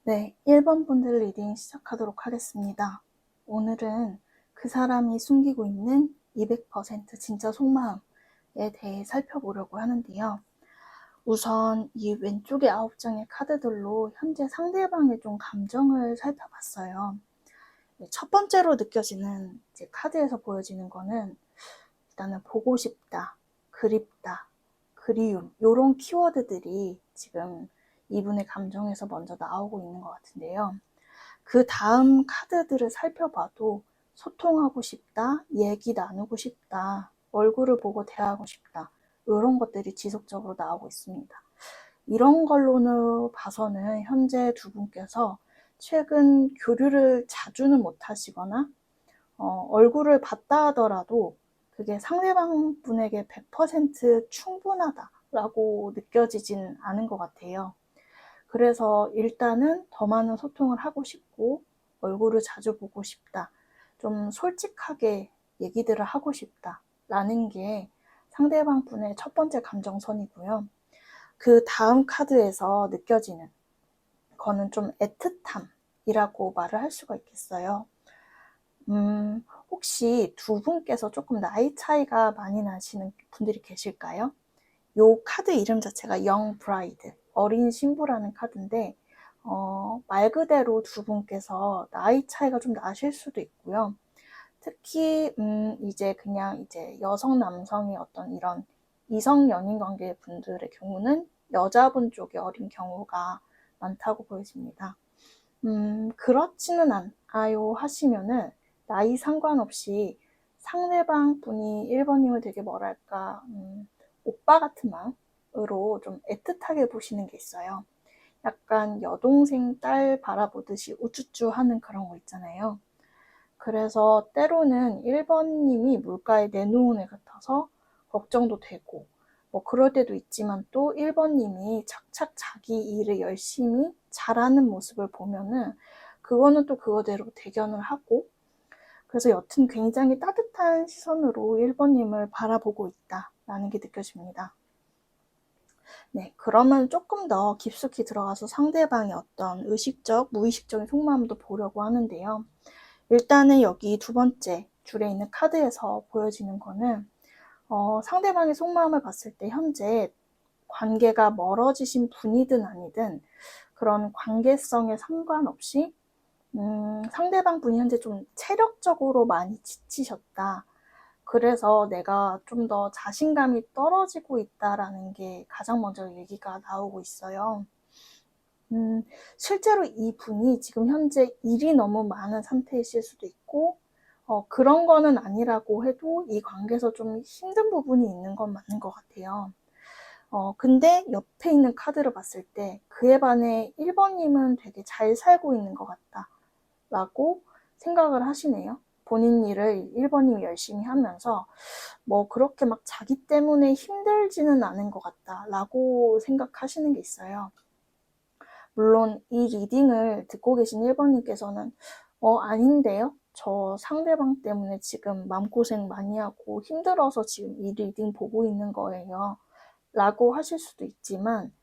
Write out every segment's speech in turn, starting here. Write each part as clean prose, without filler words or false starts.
네, 1번 분들 리딩 시작하도록 하겠습니다. 오늘은 그 사람이 숨기고 있는 200% 진짜 속마음에 대해 살펴보려고 하는데요. 우선 이 왼쪽에 9장의 카드들로 현재 상대방의 좀 감정을 살펴봤어요. 첫 번째로 느껴지는 이제 카드에서 보여지는 거는 일단은 보고 싶다, 그립다, 그리움 이런 키워드들이 지금 이분의 감정에서 먼저 나오고 있는 것 같은데요. 그 다음 카드들을 살펴봐도 소통하고 싶다, 얘기 나누고 싶다, 얼굴을 보고 대화하고 싶다 이런 것들이 지속적으로 나오고 있습니다. 이런 걸로는 봐서는 현재 두 분께서 최근 교류를 자주는 못하시거나 얼굴을 봤다 하더라도 그게 상대방 분에게 100% 충분하다라고 느껴지진 않은 것 같아요. 그래서 일단은 더 많은 소통을 하고 싶고 얼굴을 자주 보고 싶다. 좀 솔직하게 얘기들을 하고 싶다라는 게 상대방 분의 첫 번째 감정선이고요. 그 다음 카드에서 느껴지는 거는 좀 애틋함이라고 말을 할 수가 있겠어요. 혹시 두 분께서 조금 나이 차이가 많이 나시는 분들이 계실까요? 요 카드 이름 자체가 Young Bride, 어린 신부라는 카드인데 말 그대로 두 분께서 나이 차이가 좀 나실 수도 있고요. 특히 이제 그냥 이제 여성 남성의 어떤 이런 이성 연인 관계 분들의 경우는 여자분 쪽이 어린 경우가 많다고 보여집니다. 그렇지는 않아요 하시면은 나이 상관없이 상대방 분이 1번님을 되게 뭐랄까 오빠 같은 마음으로 좀 애틋하게 보시는 게 있어요. 약간 여동생 딸 바라보듯이 우쭈쭈 하는 그런 거 있잖아요. 그래서 때로는 1번님이 물가에 내놓은 애 같아서 걱정도 되고 뭐 그럴 때도 있지만 또 1번님이 착착 자기 일을 열심히 잘하는 모습을 보면은 그거는 또 그거대로 대견을 하고 그래서 여튼 굉장히 따뜻한 시선으로 1번님을 바라보고 있다라는 게 느껴집니다. 네, 그러면 조금 더 깊숙이 들어가서 상대방의 어떤 의식적, 무의식적인 속마음도 보려고 하는데요. 일단은 여기 두 번째 줄에 있는 카드에서 보여지는 거는 상대방의 속마음을 봤을 때 현재 관계가 멀어지신 분이든 아니든 그런 관계성에 상관없이 상대방 분이 현재 좀 체력적으로 많이 지치셨다. 그래서 내가 좀 더 자신감이 떨어지고 있다라는 게 가장 먼저 얘기가 나오고 있어요. 실제로 이 분이 지금 현재 일이 너무 많은 상태이실 수도 있고, 그런 거는 아니라고 해도 이 관계에서 좀 힘든 부분이 있는 건 맞는 것 같아요. 근데 옆에 있는 카드를 봤을 때 그에 반해 1번님은 되게 잘 살고 있는 것 같다. 라고 생각을 하시네요. 본인 일을 1번님이 열심히 하면서 뭐 그렇게 막 자기 때문에 힘들지는 않은 것 같다. 라고 생각하시는 게 있어요. 물론 이 리딩을 듣고 계신 1번님께서는 아닌데요? 저 상대방 때문에 지금 마음고생 많이 하고 힘들어서 지금 이 리딩 보고 있는 거예요. 라고 하실 수도 있지만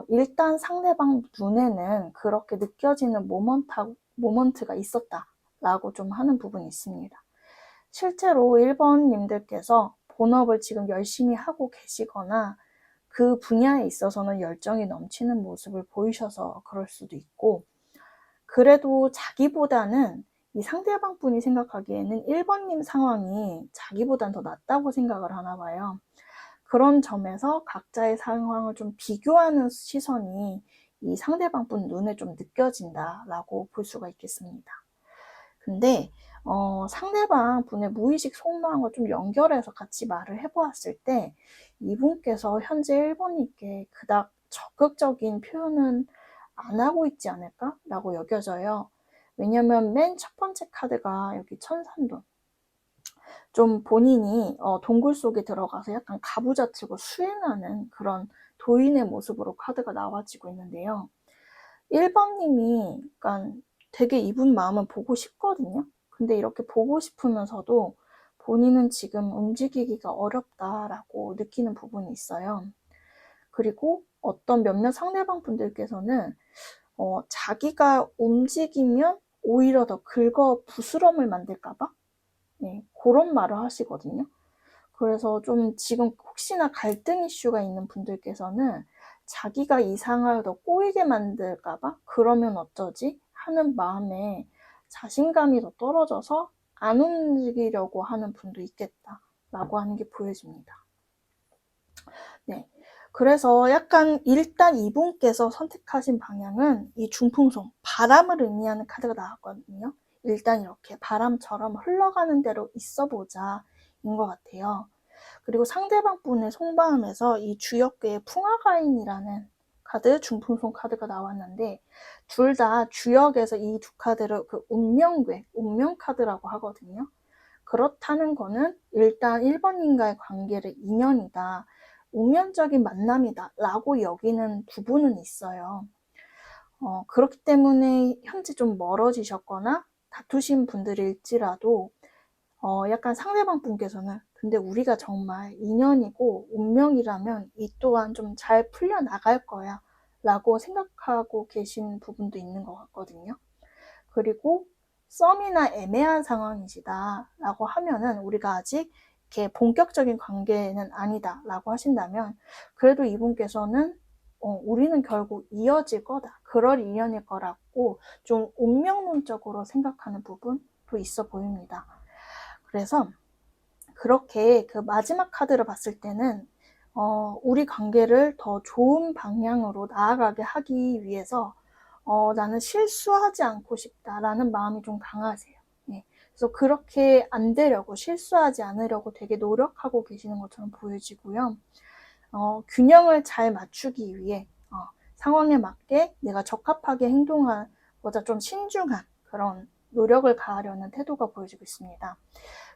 일단 상대방 눈에는 그렇게 느껴지는 모먼트가 있었다라고 좀 하는 부분이 있습니다. 실제로 1번님들께서 본업을 지금 열심히 하고 계시거나 그 분야에 있어서는 열정이 넘치는 모습을 보이셔서 그럴 수도 있고 그래도 자기보다는 이 상대방 분이 생각하기에는 1번님 상황이 자기보단 더 낫다고 생각을 하나 봐요. 그런 점에서 각자의 상황을 좀 비교하는 시선이 이 상대방 분 눈에 좀 느껴진다라고 볼 수가 있겠습니다. 근데 상대방 분의 무의식 속마음과 좀 연결해서 같이 말을 해보았을 때 이분께서 현재 1번님께 그닥 적극적인 표현은 안 하고 있지 않을까라고 여겨져요. 왜냐면 맨 첫 번째 카드가 여기 천산돈. 좀 본인이 동굴 속에 들어가서 약간 가부좌치고 수행하는 그런 도인의 모습으로 카드가 나와지고 있는데요. 1번님이 약간 되게 이분 마음은 보고 싶거든요. 근데 이렇게 보고 싶으면서도 본인은 지금 움직이기가 어렵다라고 느끼는 부분이 있어요. 그리고 어떤 몇몇 상대방 분들께서는 자기가 움직이면 오히려 더 긁어 부스럼을 만들까봐 그런 말을 하시거든요. 그래서 좀 지금 혹시나 갈등 이슈가 있는 분들께서는 자기가 이 상황을 더 꼬이게 만들까봐 그러면 어쩌지? 하는 마음에 자신감이 더 떨어져서 안 움직이려고 하는 분도 있겠다라고 하는 게 보여집니다. 네. 그래서 약간 일단 이분께서 선택하신 방향은 이 중풍송, 바람을 의미하는 카드가 나왔거든요. 일단 이렇게 바람처럼 흘러가는 대로 있어보자 인 것 같아요. 그리고 상대방 분의 속마음에서 이 주역계의 풍화가인이라는 카드, 중풍송 카드가 나왔는데 둘 다 주역에서 이 두 카드를 그 운명궤, 운명 카드라고 하거든요. 그렇다는 거는 일단 1번님과의 관계를 인연이다, 운명적인 만남이다 라고 여기는 부분은 있어요. 그렇기 때문에 현재 좀 멀어지셨거나 다투신 분들일지라도 약간 상대방 분께서는 근데 우리가 정말 인연이고 운명이라면 이 또한 좀 잘 풀려나갈 거야 라고 생각하고 계신 부분도 있는 것 같거든요. 그리고 썸이나 애매한 상황이시다 라고 하면은 우리가 아직 이렇게 본격적인 관계는 아니다 라고 하신다면 그래도 이분께서는 우리는 결국 이어질 거다, 그럴 인연일 거라고 좀 운명론적으로 생각하는 부분도 있어 보입니다. 그래서 그렇게 그 마지막 카드를 봤을 때는 우리 관계를 더 좋은 방향으로 나아가게 하기 위해서 나는 실수하지 않고 싶다라는 마음이 좀 강하세요. 네. 그래서 그렇게 안 되려고, 실수하지 않으려고 되게 노력하고 계시는 것처럼 보여지고요. 균형을 잘 맞추기 위해 상황에 맞게 내가 적합하게 행동하고자 좀 신중한 그런 노력을 가하려는 태도가 보여지고 있습니다.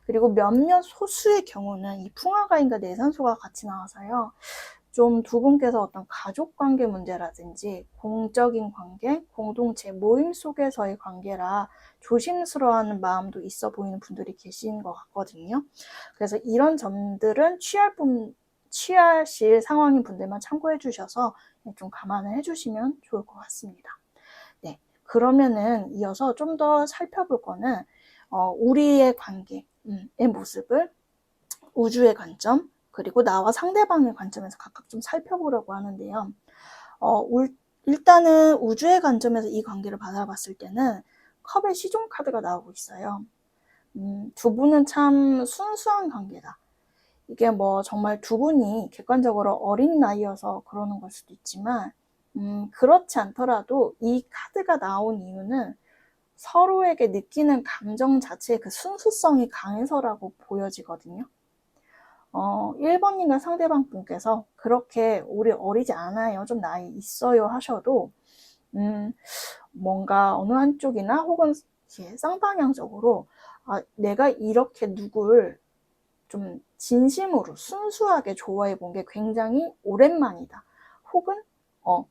그리고 몇몇 소수의 경우는 이 풍화가인과 내산소가 같이 나와서요. 좀 두 분께서 어떤 가족관계 문제라든지 공적인 관계, 공동체, 모임 속에서의 관계라 조심스러워하는 마음도 있어 보이는 분들이 계신 것 같거든요. 그래서 이런 점들은 취하실 상황인 분들만 참고해 주셔서 좀 감안을 해주시면 좋을 것 같습니다. 네, 그러면은 이어서 좀 더 살펴볼 거는 우리의 관계의 모습을 우주의 관점, 그리고 나와 상대방의 관점에서 각각 좀 살펴보려고 하는데요. 일단은 우주의 관점에서 이 관계를 바라봤을 때는 컵의 시종 카드가 나오고 있어요. 두 분은 참 순수한 관계다. 이게 뭐 정말 두 분이 객관적으로 어린 나이여서 그러는 걸 수도 있지만 그렇지 않더라도 이 카드가 나온 이유는 서로에게 느끼는 감정 자체의 그 순수성이 강해서라고 보여지거든요. 1번님과 상대방 분께서 그렇게 우리 어리지 않아요, 좀 나이 있어요 하셔도 뭔가 어느 한쪽이나 혹은 쌍방향적으로 내가 이렇게 누굴 좀 진심으로 순수하게 좋아해 본 게 굉장히 오랜만이다, 혹은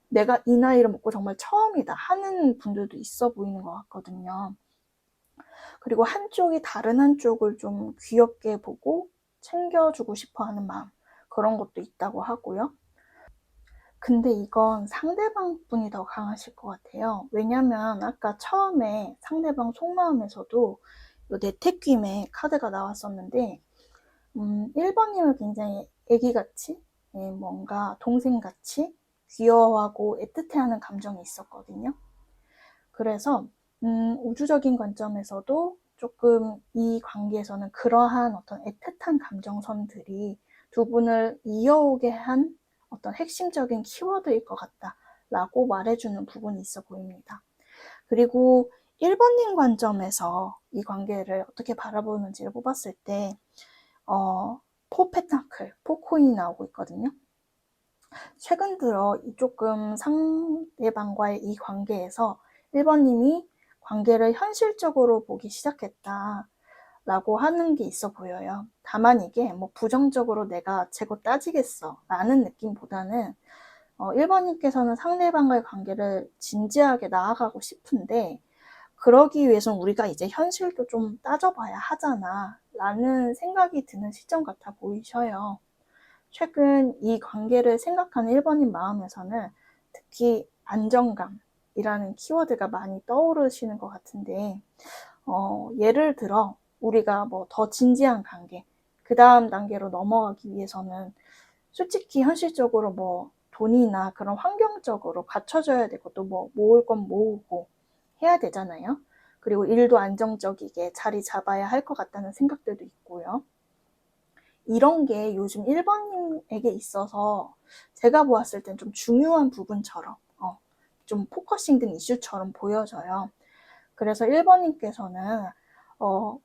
내가 이 나이를 먹고 정말 처음이다 하는 분들도 있어 보이는 것 같거든요. 그리고 한쪽이 다른 한쪽을 좀 귀엽게 보고 챙겨주고 싶어 하는 마음, 그런 것도 있다고 하고요. 근데 이건 상대방 분이 더 강하실 것 같아요. 왜냐면 아까 처음에 상대방 속마음에서도 내태김의 카드가 나왔었는데 1번님은 굉장히 애기같이 뭔가 동생같이 귀여워하고 애틋해하는 감정이 있었거든요. 그래서 우주적인 관점에서도 조금 이 관계에서는 그러한 어떤 애틋한 감정선들이 두 분을 이어오게 한 어떤 핵심적인 키워드일 것 같다라고 말해주는 부분이 있어 보입니다. 그리고 1번님 관점에서 이 관계를 어떻게 바라보는지를 뽑았을 때 포페타클, 포코인이 나오고 있거든요. 최근 들어 조금 상대방과의 이 관계에서 1번님이 관계를 현실적으로 보기 시작했다 라고 하는 게 있어 보여요. 다만 이게 뭐 부정적으로 내가 재고 따지겠어 라는 느낌보다는 1번님께서는 상대방과의 관계를 진지하게 나아가고 싶은데 그러기 위해서는 우리가 이제 현실도 좀 따져봐야 하잖아 라는 생각이 드는 시점 같아 보이셔요. 최근 이 관계를 생각하는 1번님 마음에서는 특히 안정감, 이라는 키워드가 많이 떠오르시는 것 같은데, 예를 들어 우리가 뭐 더 진지한 관계, 그 다음 단계로 넘어가기 위해서는 솔직히 현실적으로 뭐 돈이나 그런 환경적으로 갖춰줘야 되고, 또 뭐 모을 건 모으고 해야 되잖아요. 그리고 일도 안정적이게 자리 잡아야 할 것 같다는 생각들도 있고요. 이런 게 요즘 1번님에게 있어서 제가 보았을 땐 좀 중요한 부분처럼, 좀 포커싱된 이슈처럼 보여져요. 그래서 1번님께서는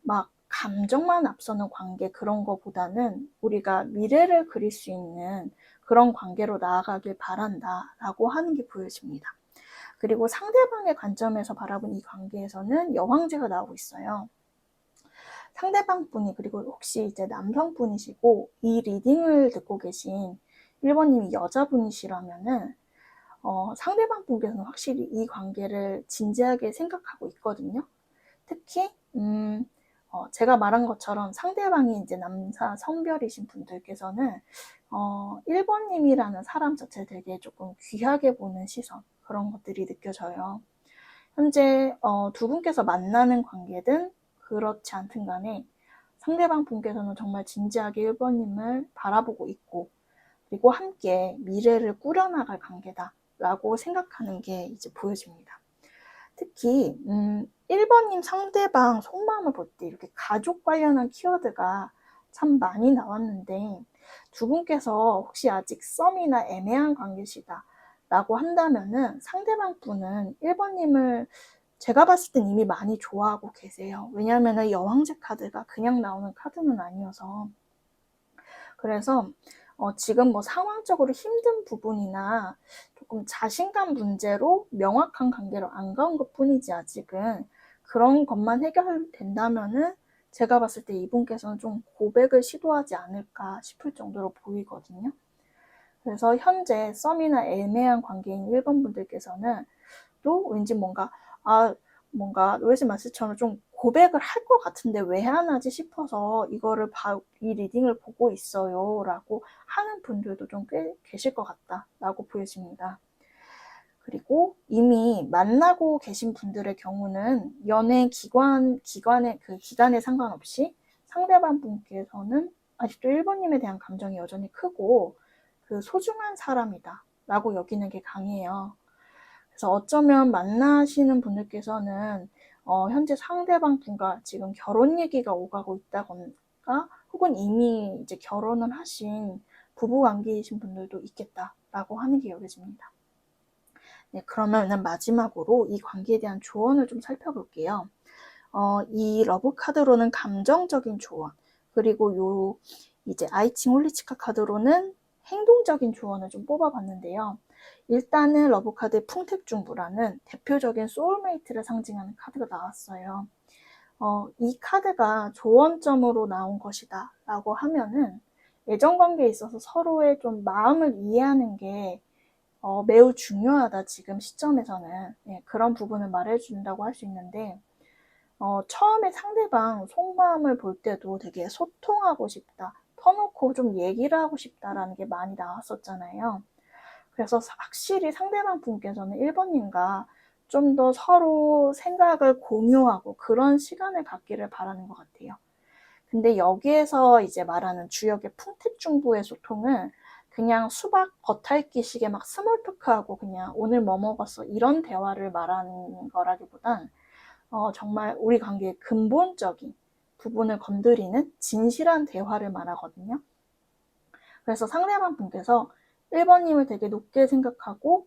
막 감정만 앞서는 관계, 그런 거보다는 우리가 미래를 그릴 수 있는 그런 관계로 나아가길 바란다 라고 하는 게 보여집니다. 그리고 상대방의 관점에서 바라본 이 관계에서는 여왕제가 나오고 있어요. 상대방 분이, 그리고 혹시 이제 남성분이시고 이 리딩을 듣고 계신 1번님이 여자분이시라면은 상대방 분께서는 확실히 이 관계를 진지하게 생각하고 있거든요. 특히 제가 말한 것처럼 상대방이 이제 남사 성별이신 분들께서는 1번님이라는 사람 자체 되게 조금 귀하게 보는 시선, 그런 것들이 느껴져요. 현재 두 분께서 만나는 관계든 그렇지 않든 간에 상대방 분께서는 정말 진지하게 1번님을 바라보고 있고, 그리고 함께 미래를 꾸려나갈 관계다라고 생각하는 게 이제 보여집니다. 특히 1번님 상대방 속마음을 볼 때 이렇게 가족 관련한 키워드가 참 많이 나왔는데, 두 분께서 혹시 아직 썸이나 애매한 관계시다 라고 한다면은 상대방 분은 1번님을 제가 봤을 땐 이미 많이 좋아하고 계세요. 왜냐하면 여왕제 카드가 그냥 나오는 카드는 아니어서. 그래서 지금 뭐 상황적으로 힘든 부분이나 조금 자신감 문제로 명확한 관계로 안 간 것 뿐이지, 아직은 그런 것만 해결된다면은 제가 봤을 때 이분께서는 좀 고백을 시도하지 않을까 싶을 정도로 보이거든요. 그래서 현재 썸이나 애매한 관계인 1번 분들께서는 또 왠지 뭔가 로이스 마스처럼 좀 고백을 할 것 같은데 왜 안 하지 싶어서 이 리딩을 보고 있어요 라고 하는 분들도 좀 꽤 계실 것 같다 라고 보여집니다. 그리고 이미 만나고 계신 분들의 경우는 연애 기간에 상관없이 상대방 분께서는 아직도 1번님에 대한 감정이 여전히 크고 그 소중한 사람이다 라고 여기는 게 강해요. 그래서 어쩌면 만나시는 분들께서는 현재 상대방 분과 지금 결혼 얘기가 오가고 있다거나, 혹은 이미 이제 결혼을 하신 부부 관계이신 분들도 있겠다라고 하는 게 여겨집니다. 네, 그러면 마지막으로 이 관계에 대한 조언을 좀 살펴볼게요. 이 러브 카드로는 감정적인 조언, 그리고 이제 아이칭 홀리치카 카드로는 행동적인 조언을 좀 뽑아봤는데요. 일단은 러브카드의 풍택중부라는 대표적인 소울메이트를 상징하는 카드가 나왔어요. 이 카드가 조언점으로 나온 것이다 라고 하면은 애정관계에 있어서 서로의 좀 마음을 이해하는 게 매우 중요하다, 지금 시점에서는. 네, 그런 부분을 말해준다고 할 수 있는데, 처음에 상대방 속마음을 볼 때도 되게 소통하고 싶다, 터놓고 좀 얘기를 하고 싶다라는 게 많이 나왔었잖아요. 그래서 확실히 상대방 분께서는 1번님과 좀 더 서로 생각을 공유하고 그런 시간을 갖기를 바라는 것 같아요. 근데 여기에서 이제 말하는 주역의 풍택중부의 소통은 그냥 수박 겉핥기식의 막 스몰 토크하고 그냥 오늘 뭐 먹었어 이런 대화를 말하는 거라기보단 정말 우리 관계의 근본적인 부분을 건드리는 진실한 대화를 말하거든요. 그래서 상대방 분께서 1번님을 되게 높게 생각하고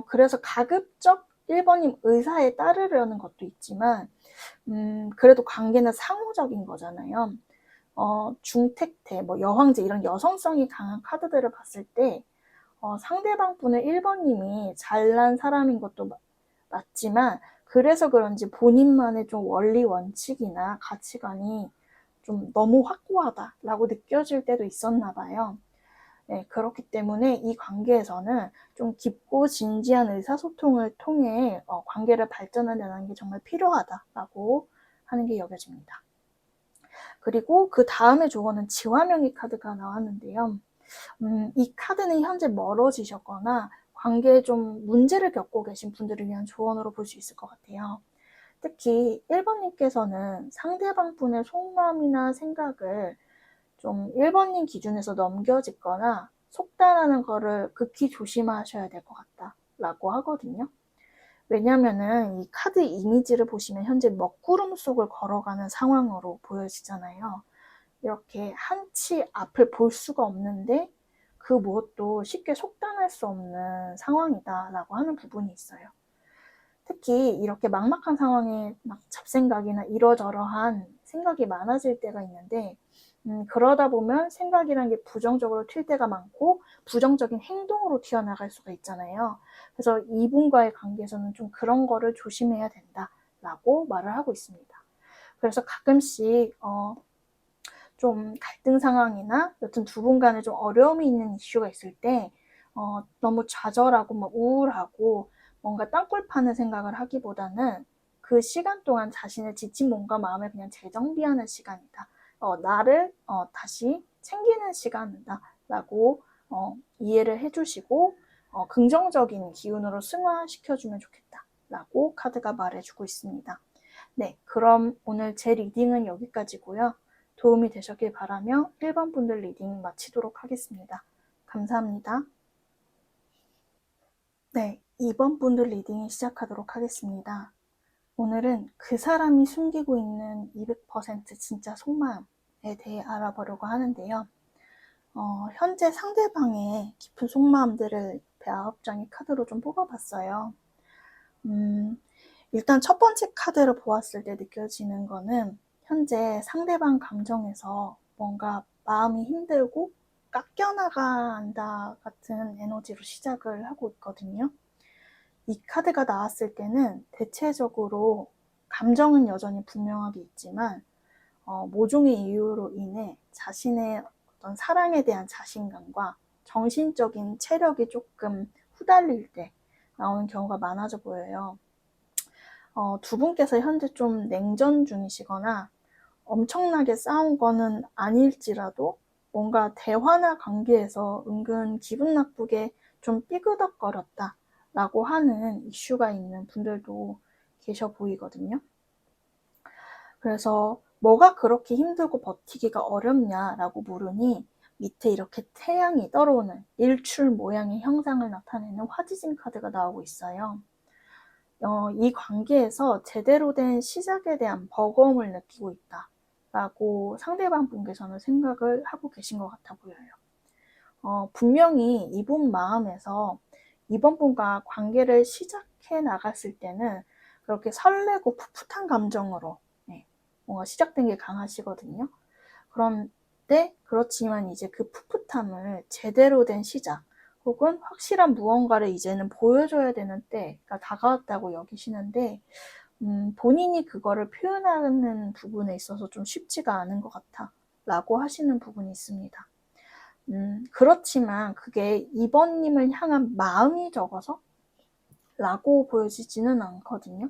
그래서 가급적 1번님 의사에 따르려는 것도 있지만 그래도 관계는 상호적인 거잖아요. 중택태, 뭐 여황제 이런 여성성이 강한 카드들을 봤을 때 상대방 분의 1번님이 잘난 사람인 것도 맞지만 그래서 그런지 본인만의 좀 원리 원칙이나 가치관이 좀 너무 확고하다라고 느껴질 때도 있었나 봐요. 네, 그렇기 때문에 이 관계에서는 좀 깊고 진지한 의사소통을 통해 관계를 발전하려는 게 정말 필요하다라고 하는 게 여겨집니다. 그리고 그 다음에 조언은 지화명의 카드가 나왔는데요. 이 카드는 현재 멀어지셨거나 관계에 좀 문제를 겪고 계신 분들을 위한 조언으로 볼 수 있을 것 같아요. 특히 1번님께서는 상대방 분의 속마음이나 생각을 좀 1번님 기준에서 넘겨짚거나 속단하는 거를 극히 조심하셔야 될 것 같다라고 하거든요. 왜냐면은 이 카드 이미지를 보시면 현재 먹구름 속을 걸어가는 상황으로 보여지잖아요. 이렇게 한치 앞을 볼 수가 없는데 그 무엇도 쉽게 속단할 수 없는 상황이다라고 하는 부분이 있어요. 특히 이렇게 막막한 상황에 막 잡생각이나 이러저러한 생각이 많아질 때가 있는데 그러다 보면 생각이란 게 부정적으로 튈 때가 많고 부정적인 행동으로 튀어나갈 수가 있잖아요. 그래서 이분과의 관계에서는 좀 그런 거를 조심해야 된다라고 말을 하고 있습니다. 그래서 가끔씩 좀 갈등 상황이나 여튼 두 분 간에 좀 어려움이 있는 이슈가 있을 때 너무 좌절하고 막 우울하고 뭔가 땅굴 파는 생각을 하기보다는 그 시간 동안 자신의 지친 몸과 마음을 그냥 재정비하는 시간이다. 나를 다시 챙기는 시간이다 라고 이해를 해주시고 긍정적인 기운으로 승화시켜주면 좋겠다 라고 카드가 말해주고 있습니다. 네, 그럼 오늘 제 리딩은 여기까지고요. 도움이 되셨길 바라며 1번 분들 리딩 마치도록 하겠습니다. 감사합니다. 네, 2번 분들 리딩 시작하도록 하겠습니다. 오늘은 그 사람이 숨기고 있는 200% 진짜 속마음에 대해 알아보려고 하는데요. 현재 상대방의 깊은 속마음들을 배 9장의 카드로 좀 뽑아봤어요. 일단 첫 번째 카드를 보았을 때 느껴지는 거는 현재 상대방 감정에서 뭔가 마음이 힘들고 깎여나간다 같은 에너지로 시작을 하고 있거든요. 이 카드가 나왔을 때는 대체적으로 감정은 여전히 분명하게 있지만 모종의 이유로 인해 자신의 어떤 사랑에 대한 자신감과 정신적인 체력이 조금 후달릴 때 나오는 경우가 많아져 보여요. 두 분께서 현재 좀 냉전 중이시거나 엄청나게 싸운 거는 아닐지라도 뭔가 대화나 관계에서 은근 기분 나쁘게 좀 삐그덕거렸다 라고 하는 이슈가 있는 분들도 계셔 보이거든요. 그래서 뭐가 그렇게 힘들고 버티기가 어렵냐라고 물으니 밑에 이렇게 태양이 떨어오는 일출 모양의 형상을 나타내는 화지진 카드가 나오고 있어요. 이 관계에서 제대로 된 시작에 대한 버거움을 느끼고 있다 라고 상대방 분께서는 생각을 하고 계신 것 같아 보여요. 분명히 이분 마음에서 이번 분과 관계를 시작해 나갔을 때는 그렇게 설레고 풋풋한 감정으로 뭔가 시작된 게 강하시거든요. 그런데 그렇지만 이제 그 풋풋함을 제대로 된 시작 혹은 확실한 무언가를 이제는 보여줘야 되는 때가 다가왔다고 여기시는데 본인이 그거를 표현하는 부분에 있어서 좀 쉽지가 않은 것 같아 라고 하시는 부분이 있습니다. 그렇지만 그게 2번님을 향한 마음이 적어서 라고 보여지지는 않거든요.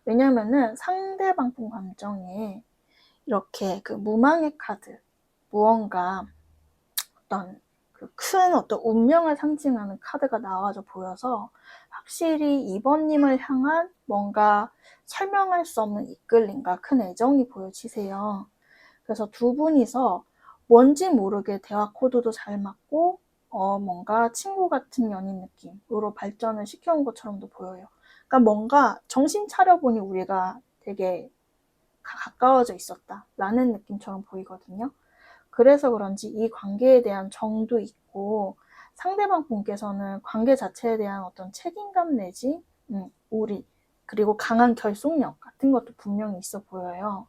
왜냐면은 상대방 분 감정에 이렇게 그 무망의 카드, 무언가 어떤 큰 어떤 운명을 상징하는 카드가 나와져 보여서 확실히 2번님을 향한 뭔가 설명할 수 없는 이끌림과 큰 애정이 보여지세요. 그래서 두 분이서 뭔지 모르게 대화 코드도 잘 맞고 뭔가 친구 같은 연인 느낌으로 발전을 시켜온 것처럼도 보여요. 그러니까 뭔가 정신 차려보니 우리가 되게 가까워져 있었다라는 느낌처럼 보이거든요. 그래서 그런지 이 관계에 대한 정도 있고 상대방 분께서는 관계 자체에 대한 어떤 책임감 내지 우리 그리고 강한 결속력 같은 것도 분명히 있어 보여요.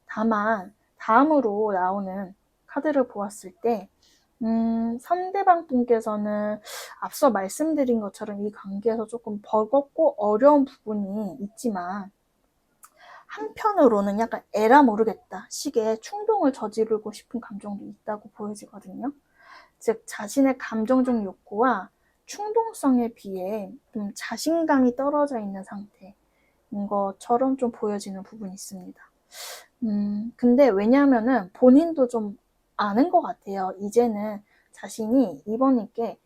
다만 다음으로 나오는 카드를 보았을 때 상대방 분께서는 앞서 말씀드린 것처럼 이 관계에서 조금 버겁고 어려운 부분이 있지만 한편으로는 약간 에라 모르겠다 식의 충동을 저지르고 싶은 감정도 있다고 보여지거든요. 즉 자신의 감정적 욕구와 충동성에 비해 좀 자신감이 떨어져 있는 상태인 것처럼 좀 보여지는 부분이 있습니다. 근데 왜냐하면은 본인도 좀 아는 것 같아요. 이제는 자신이 이번님께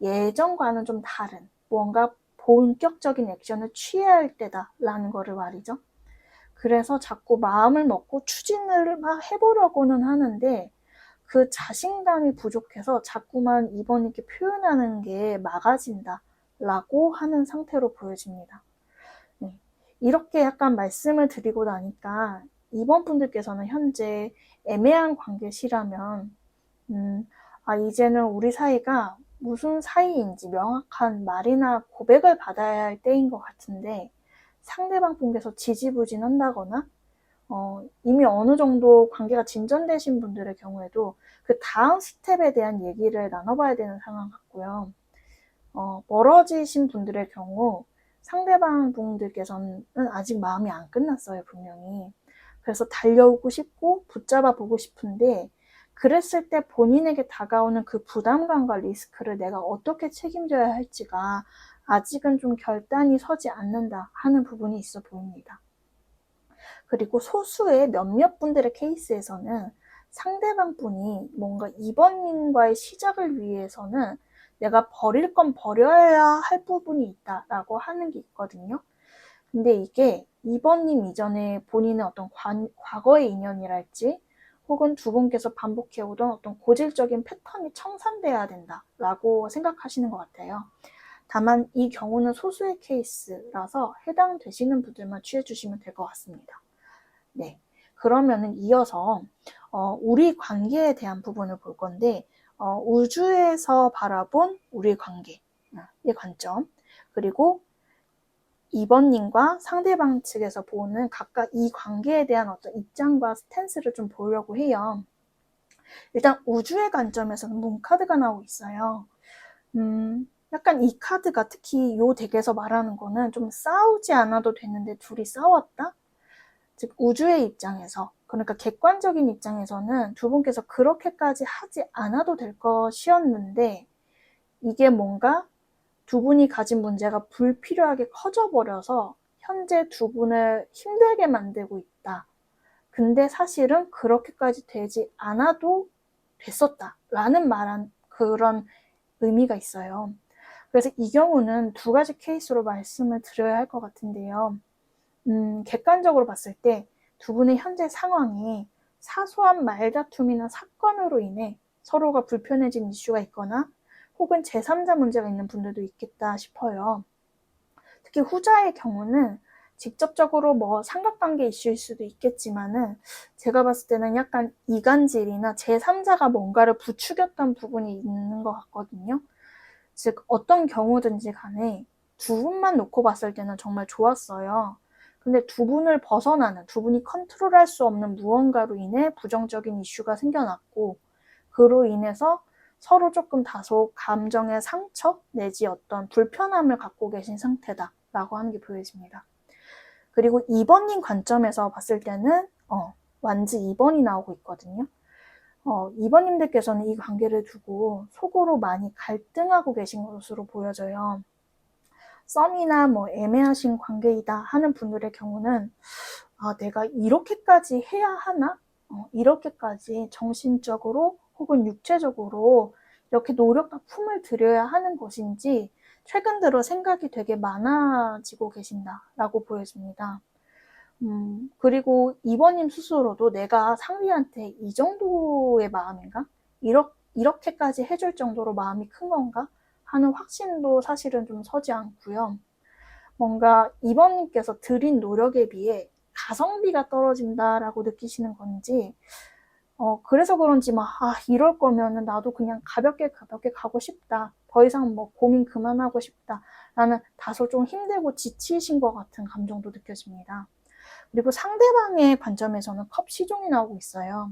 예전과는 좀 다른 뭔가 본격적인 액션을 취해야 할 때다라는 거를 말이죠. 그래서 자꾸 마음을 먹고 추진을 막 해보려고는 하는데 그 자신감이 부족해서 자꾸만 이번님께 표현하는 게 막아진다라고 하는 상태로 보여집니다. 네. 이렇게 약간 말씀을 드리고 나니까 이번 분들께서는 현재 애매한 관계시라면 이제는 우리 사이가 무슨 사이인지 명확한 말이나 고백을 받아야 할 때인 것 같은데 상대방 분께서 지지부진한다거나 이미 어느 정도 관계가 진전되신 분들의 경우에도 그 다음 스텝에 대한 얘기를 나눠봐야 되는 상황 같고요. 멀어지신 분들의 경우 상대방 분들께서는 아직 마음이 안 끝났어요, 분명히. 그래서 달려오고 싶고 붙잡아 보고 싶은데 그랬을 때 본인에게 다가오는 그 부담감과 리스크를 내가 어떻게 책임져야 할지가 아직은 좀 결단이 서지 않는다 하는 부분이 있어 보입니다. 그리고 소수의 몇몇 분들의 케이스에서는 상대방 분이 뭔가 이번님과의 시작을 위해서는 내가 버릴 건 버려야 할 부분이 있다라고 하는 게 있거든요. 근데 이게 이번님 이전에 본인의 어떤 과거의 인연이랄지 혹은 두 분께서 반복해오던 어떤 고질적인 패턴이 청산돼야 된다라고 생각하시는 것 같아요. 다만 이 경우는 소수의 케이스라서 해당되시는 분들만 취해주시면 될 것 같습니다. 네, 그러면은 이어서 우리 관계에 대한 부분을 볼 건데 우주에서 바라본 우리 관계의 관점 그리고 2번님과 상대방 측에서 보는 각각 이 관계에 대한 어떤 입장과 스탠스를 좀 보려고 해요. 일단 우주의 관점에서는 문카드가 나오고 있어요. 약간 이 카드가 특히 이 덱에서 말하는 거는 좀 싸우지 않아도 되는데 둘이 싸웠다? 즉 우주의 입장에서 그러니까 객관적인 입장에서는 두 분께서 그렇게까지 하지 않아도 될 것이었는데 이게 뭔가 두 분이 가진 문제가 불필요하게 커져버려서 현재 두 분을 힘들게 만들고 있다. 근데 사실은 그렇게까지 되지 않아도 됐었다라는 말한 그런 의미가 있어요. 그래서 이 경우는 두 가지 케이스로 말씀을 드려야 할 것 같은데요. 객관적으로 봤을 때 두 분의 현재 상황이 사소한 말다툼이나 사건으로 인해 서로가 불편해진 이슈가 있거나 혹은 제3자 문제가 있는 분들도 있겠다 싶어요. 특히 후자의 경우는 직접적으로 뭐 삼각관계 이슈일 수도 있겠지만은 제가 봤을 때는 약간 이간질이나 제3자가 뭔가를 부추겼던 부분이 있는 것 같거든요. 즉 어떤 경우든지 간에 두 분만 놓고 봤을 때는 정말 좋았어요. 근데 두 분을 벗어나는, 두 분이 컨트롤할 수 없는 무언가로 인해 부정적인 이슈가 생겨났고 그로 인해서 서로 조금 다소 감정의 상처 내지 어떤 불편함을 갖고 계신 상태다라고 하는 게 보여집니다. 그리고 2번님 관점에서 봤을 때는 완지 2번이 나오고 있거든요. 2번님들께서는 이 관계를 두고 속으로 많이 갈등하고 계신 것으로 보여져요. 썸이나 뭐 애매하신 관계이다 하는 분들의 경우는 내가 이렇게까지 해야 하나? 이렇게까지 정신적으로 혹은 육체적으로 이렇게 노력과 품을 들여야 하는 것인지 최근 들어 생각이 되게 많아지고 계신다라고 보여집니다. 그리고 2번님 스스로도 내가 상대한테 이 정도의 마음인가? 이렇게까지 해줄 정도로 마음이 큰 건가? 하는 확신도 사실은 좀 서지 않고요. 뭔가 2번님께서 들인 노력에 비해 가성비가 떨어진다라고 느끼시는 건지 그래서 그런지 이럴 거면은 나도 그냥 가볍게 가고 싶다. 더 이상 뭐 고민 그만하고 싶다. 라는 다소 좀 힘들고 지치신 것 같은 감정도 느껴집니다. 그리고 상대방의 관점에서는 컵 시종이 나오고 있어요.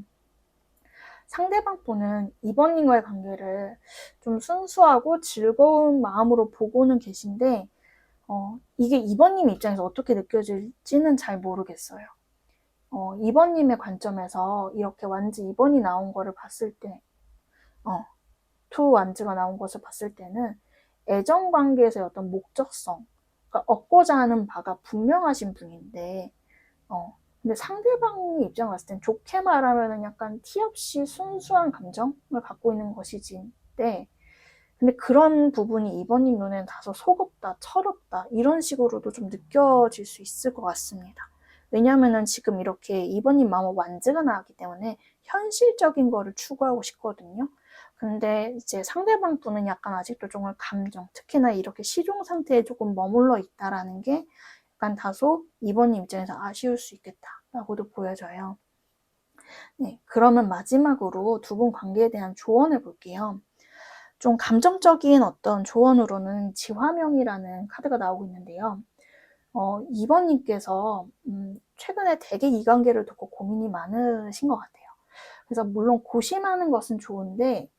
상대방 분은 2번님과의 관계를 좀 순수하고 즐거운 마음으로 보고는 계신데 이게 2번님 입장에서 어떻게 느껴질지는 잘 모르겠어요. 2번님의 관점에서 이렇게 완지 2번이 나온 거를 봤을 때 투 완즈가 나온 것을 봤을 때는 애정 관계에서의 어떤 목적성, 그러니까 얻고자 하는 바가 분명하신 분인데 근데 상대방의 입장 봤을 땐 좋게 말하면 약간 티 없이 순수한 감정을 갖고 있는 것이지인데 근데 그런 부분이 2번님 눈에는 다소 속없다, 철없다 이런 식으로도 좀 느껴질 수 있을 것 같습니다. 왜냐하면은 지금 이렇게 2번님 마음은 완즈가 나왔기 때문에 현실적인 거를 추구하고 싶거든요. 근데 이제 상대방 분은 약간 아직도 좀 감정, 특히나 이렇게 시종 상태에 조금 머물러 있다라는 게 약간 다소 2번님 입장에서 아쉬울 수 있겠다라고도 보여져요. 네, 그러면 마지막으로 두 분 관계에 대한 조언을 볼게요. 좀 감정적인 어떤 조언으로는 지화명이라는 카드가 나오고 있는데요. 2번님께서 최근에 되게 이 관계를 두고 고민이 많으신 것 같아요. 그래서 물론 고심하는 것은 좋은데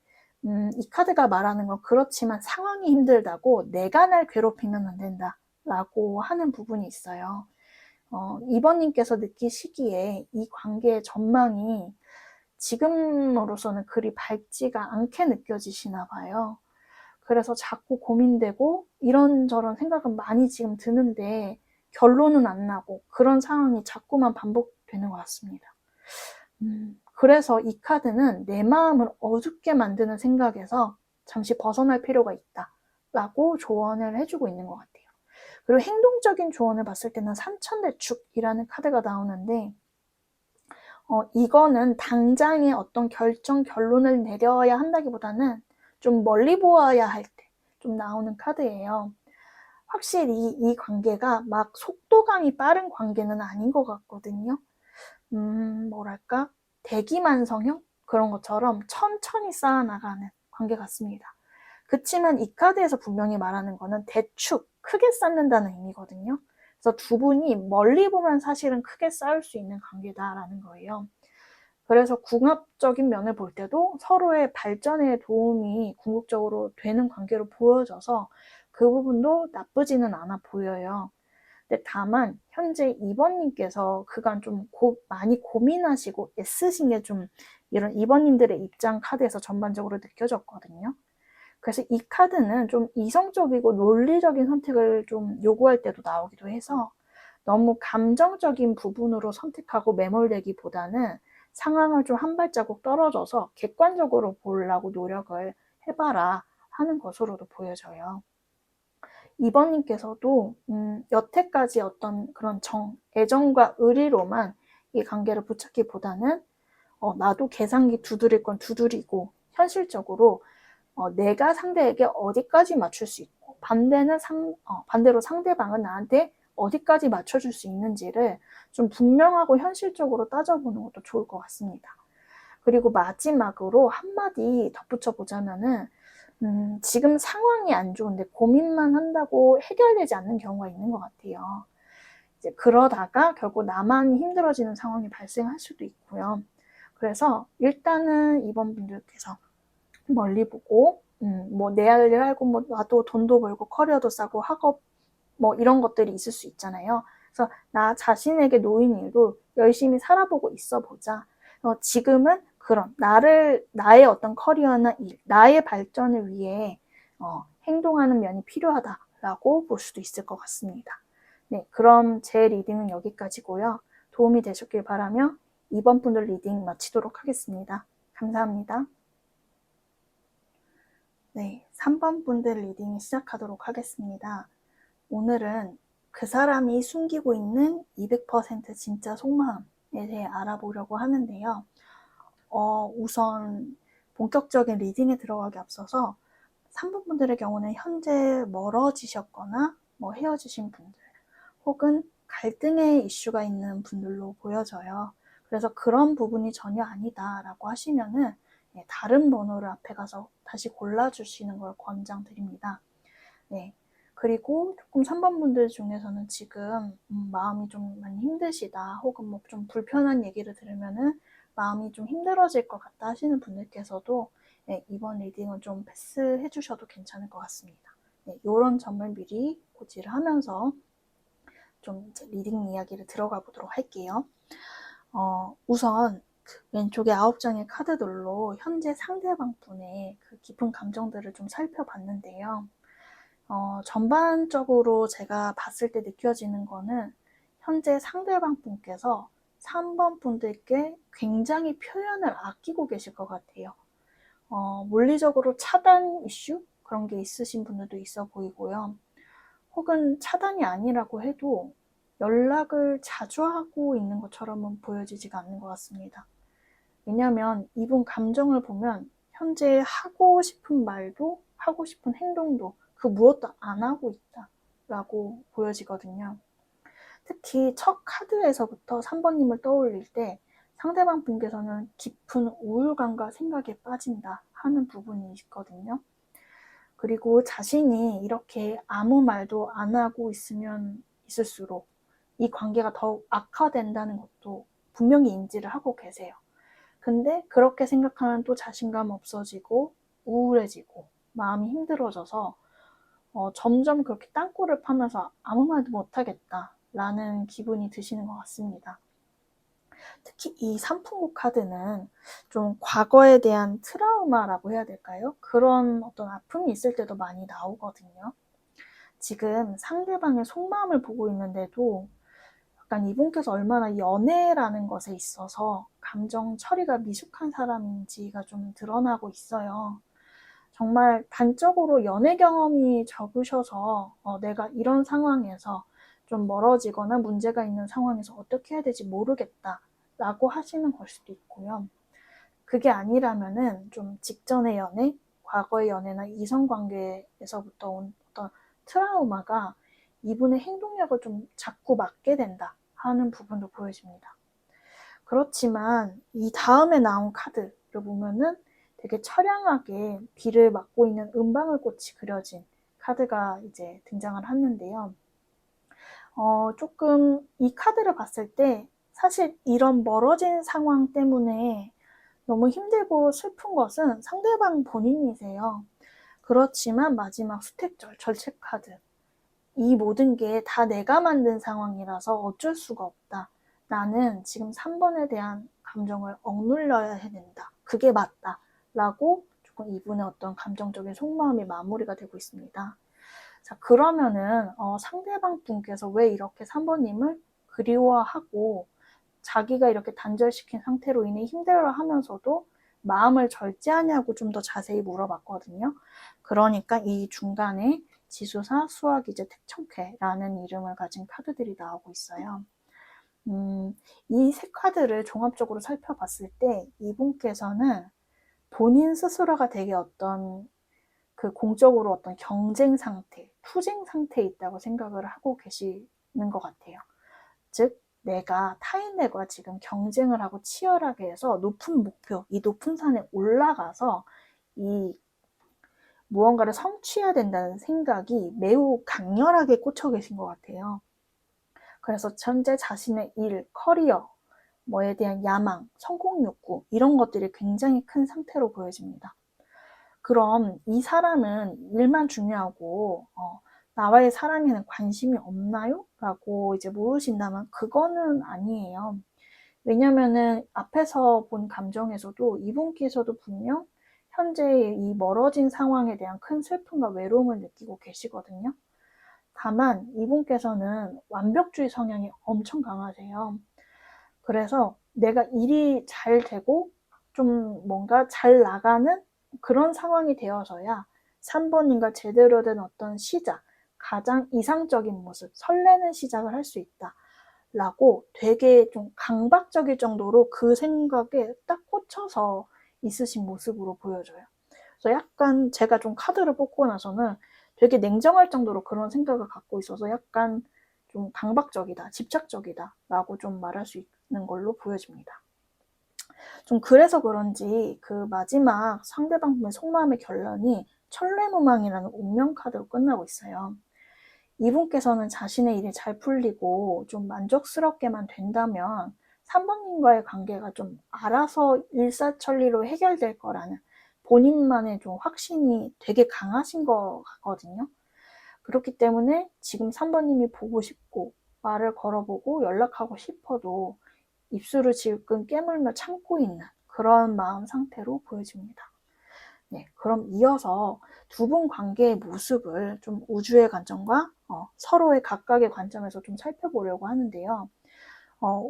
이 카드가 말하는 건 그렇지만 상황이 힘들다고 내가 날 괴롭히면 안 된다 라고 하는 부분이 있어요. 2번님께서 느끼시기에 이 관계의 전망이 지금으로서는 그리 밝지가 않게 느껴지시나 봐요. 그래서 자꾸 고민되고 이런저런 생각은 많이 지금 드는데 결론은 안 나고 그런 상황이 자꾸만 반복되는 것 같습니다. 그래서 이 카드는 내 마음을 어둡게 만드는 생각에서 잠시 벗어날 필요가 있다 라고 조언을 해주고 있는 것 같아요. 그리고 행동적인 조언을 봤을 때는 삼천대축이라는 카드가 나오는데 이거는 당장의 어떤 결론을 내려야 한다기보다는 좀 멀리 보아야 할 때 좀 나오는 카드예요. 확실히 이 관계가 막 속도감이 빠른 관계는 아닌 것 같거든요. 뭐랄까 대기만성형 그런 것처럼 천천히 쌓아나가는 관계 같습니다. 그치만 이 카드에서 분명히 말하는 거는 대축, 크게 쌓는다는 의미거든요. 그래서 두 분이 멀리 보면 사실은 크게 쌓을 수 있는 관계다라는 거예요. 그래서 궁합적인 면을 볼 때도 서로의 발전에 도움이 궁극적으로 되는 관계로 보여져서 그 부분도 나쁘지는 않아 보여요. 근데 다만 현재 2번님께서 그간 좀 많이 고민하시고 애쓰신 게 좀 이런 2번님들의 입장 카드에서 전반적으로 느껴졌거든요. 그래서 이 카드는 좀 이성적이고 논리적인 선택을 좀 요구할 때도 나오기도 해서 너무 감정적인 부분으로 선택하고 매몰되기보다는 상황을 좀 한 발자국 떨어져서 객관적으로 보려고 노력을 해봐라 하는 것으로도 보여져요. 2번님께서도 여태까지 어떤 그런 애정과 의리로만 이 관계를 붙잡기보다는 나도 계산기 두드릴 건 두드리고 현실적으로 내가 상대에게 어디까지 맞출 수 있고 반대로 상대방은 나한테 어디까지 맞춰줄 수 있는지를 좀 분명하고 현실적으로 따져보는 것도 좋을 것 같습니다. 그리고 마지막으로 한마디 덧붙여 보자면은 지금 상황이 안 좋은데 고민만 한다고 해결되지 않는 경우가 있는 것 같아요. 이제 그러다가 결국 나만 힘들어지는 상황이 발생할 수도 있고요. 그래서 일단은 이번 분들께서 멀리 보고 뭐 내 할 일 하고 뭐 나도 돈도 벌고 커리어도 쌓고 학업 뭐 이런 것들이 있을 수 있잖아요. 그래서 나 자신에게 놓인 일도 열심히 살아보고 있어 보자. 지금은 그런 나의 어떤 커리어나 일, 나의 발전을 위해 행동하는 면이 필요하다라고 볼 수도 있을 것 같습니다. 네, 그럼 제 리딩은 여기까지고요. 도움이 되셨길 바라며 이번 분들 리딩 마치도록 하겠습니다. 감사합니다. 네, 3번 분들 리딩 시작하도록 하겠습니다. 오늘은 그 사람이 숨기고 있는 200% 진짜 속마음에 대해 알아보려고 하는데요. 우선 본격적인 리딩에 들어가기 앞서서 3번 분들의 경우는 현재 멀어지셨거나 뭐 헤어지신 분들 혹은 갈등의 이슈가 있는 분들로 보여져요. 그래서 그런 부분이 전혀 아니다라고 하시면은 다른 번호를 앞에 가서 다시 골라주시는 걸 권장드립니다. 네. 그리고 조금 3번 분들 중에서는 지금 마음이 좀 많이 힘드시다 혹은 뭐 좀 불편한 얘기를 들으면은 마음이 좀 힘들어질 것 같다 하시는 분들께서도 네, 이번 리딩은 좀 패스해 주셔도 괜찮을 것 같습니다. 네, 이런 점을 미리 고지를 하면서 좀 이제 리딩 이야기를 들어가 보도록 할게요. 우선 그 왼쪽에 9장의 카드들로 현재 상대방 분의 그 깊은 감정들을 좀 살펴봤는데요. 전반적으로 제가 봤을 때 느껴지는 거는 현재 상대방 분께서 3번 분들께 굉장히 표현을 아끼고 계실 것 같아요. 물리적으로 차단 이슈? 그런 게 있으신 분들도 있어 보이고요. 혹은 차단이 아니라고 해도 연락을 자주 하고 있는 것처럼은 보여지지가 않는 것 같습니다. 왜냐하면 이분 감정을 보면 현재 하고 싶은 말도 하고 싶은 행동도 그 무엇도 안 하고 있다라고 보여지거든요. 특히 첫 카드에서부터 3번님을 떠올릴 때 상대방 분께서는 깊은 우울감과 생각에 빠진다 하는 부분이 있거든요. 그리고 자신이 이렇게 아무 말도 안 하고 있으면 있을수록 이 관계가 더욱 악화된다는 것도 분명히 인지를 하고 계세요. 근데 그렇게 생각하면 또 자신감 없어지고 우울해지고 마음이 힘들어져서 점점 그렇게 땅굴을 파면서 아무 말도 못하겠다라는 기분이 드시는 것 같습니다. 특히 이 삼풍국 카드는 좀 과거에 대한 트라우마라고 해야 될까요? 그런 어떤 아픔이 있을 때도 많이 나오거든요. 지금 상대방의 속마음을 보고 있는데도 약간 이분께서 얼마나 연애라는 것에 있어서 감정 처리가 미숙한 사람인지가 좀 드러나고 있어요. 정말 단적으로 연애 경험이 적으셔서 내가 이런 상황에서 좀 멀어지거나 문제가 있는 상황에서 어떻게 해야 될지 모르겠다라고 하시는 걸 수도 있고요. 그게 아니라면은 좀 직전의 연애, 과거의 연애나 이성관계에서부터 온 어떤 트라우마가 이분의 행동력을 좀 자꾸 막게 된다 하는 부분도 보여집니다. 그렇지만 이 다음에 나온 카드를 보면은 되게 처량하게 비를 맞고 있는 은방울꽃이 그려진 카드가 이제 등장을 하는데요. 조금 이 카드를 봤을 때 사실 이런 멀어진 상황 때문에 너무 힘들고 슬픈 것은 상대방 본인이세요. 그렇지만 마지막 수택절, 절책 카드. 이 모든 게 다 내가 만든 상황이라서 어쩔 수가 없다. 나는 지금 3번에 대한 감정을 억눌러야 된다. 그게 맞다. 라고 조금 이분의 어떤 감정적인 속마음이 마무리가 되고 있습니다. 자, 그러면은 상대방 분께서 왜 이렇게 3번님을 그리워하고 자기가 이렇게 단절시킨 상태로 인해 힘들어하면서도 마음을 절제하냐고 좀 더 자세히 물어봤거든요. 그러니까 이 중간에 지수사, 수학이제, 택청쾌라는 이름을 가진 카드들이 나오고 있어요. 이 세 카드를 종합적으로 살펴봤을 때 이분께서는 본인 스스로가 되게 어떤 그 공적으로 어떤 경쟁 상태, 투쟁 상태에 있다고 생각을 하고 계시는 것 같아요. 즉, 내가 타인들과 지금 경쟁을 하고 치열하게 해서 높은 목표, 이 높은 산에 올라가서 이 무언가를 성취해야 된다는 생각이 매우 강렬하게 꽂혀 계신 것 같아요. 그래서 현재 자신의 일, 커리어, 뭐에 대한 야망, 성공 욕구 이런 것들이 굉장히 큰 상태로 보여집니다. 그럼 이 사람은 일만 중요하고 나와의 사랑에는 관심이 없나요? 라고 이제 물으신다면 그거는 아니에요. 왜냐면은 앞에서 본 감정에서도 이분께서도 분명 현재 이 멀어진 상황에 대한 큰 슬픔과 외로움을 느끼고 계시거든요. 다만 이분께서는 완벽주의 성향이 엄청 강하세요. 그래서 내가 일이 잘 되고 좀 뭔가 잘 나가는 그런 상황이 되어서야 3번님과 제대로 된 어떤 시작, 가장 이상적인 모습, 설레는 시작을 할 수 있다. 라고 되게 좀 강박적일 정도로 그 생각에 딱 꽂혀서 있으신 모습으로 보여져요. 그래서 약간 제가 좀 카드를 뽑고 나서는 되게 냉정할 정도로 그런 생각을 갖고 있어서 약간 좀 강박적이다, 집착적이다 라고 좀 말할 수 있는 걸로 보여집니다. 좀 그래서 그런지 그 마지막 상대방의 속마음의 결론이 천례무망이라는 운명 카드로 끝나고 있어요. 이분께서는 자신의 일이 잘 풀리고 좀 만족스럽게만 된다면 3번님과의 관계가 좀 알아서 일사천리로 해결될 거라는 본인만의 좀 확신이 되게 강하신 것 같거든요. 그렇기 때문에 지금 3번님이 보고 싶고 말을 걸어보고 연락하고 싶어도 입술을 질끈 깨물며 참고 있는 그런 마음 상태로 보여집니다. 네, 그럼 이어서 두 분 관계의 모습을 좀 우주의 관점과 서로의 각각의 관점에서 좀 살펴보려고 하는데요.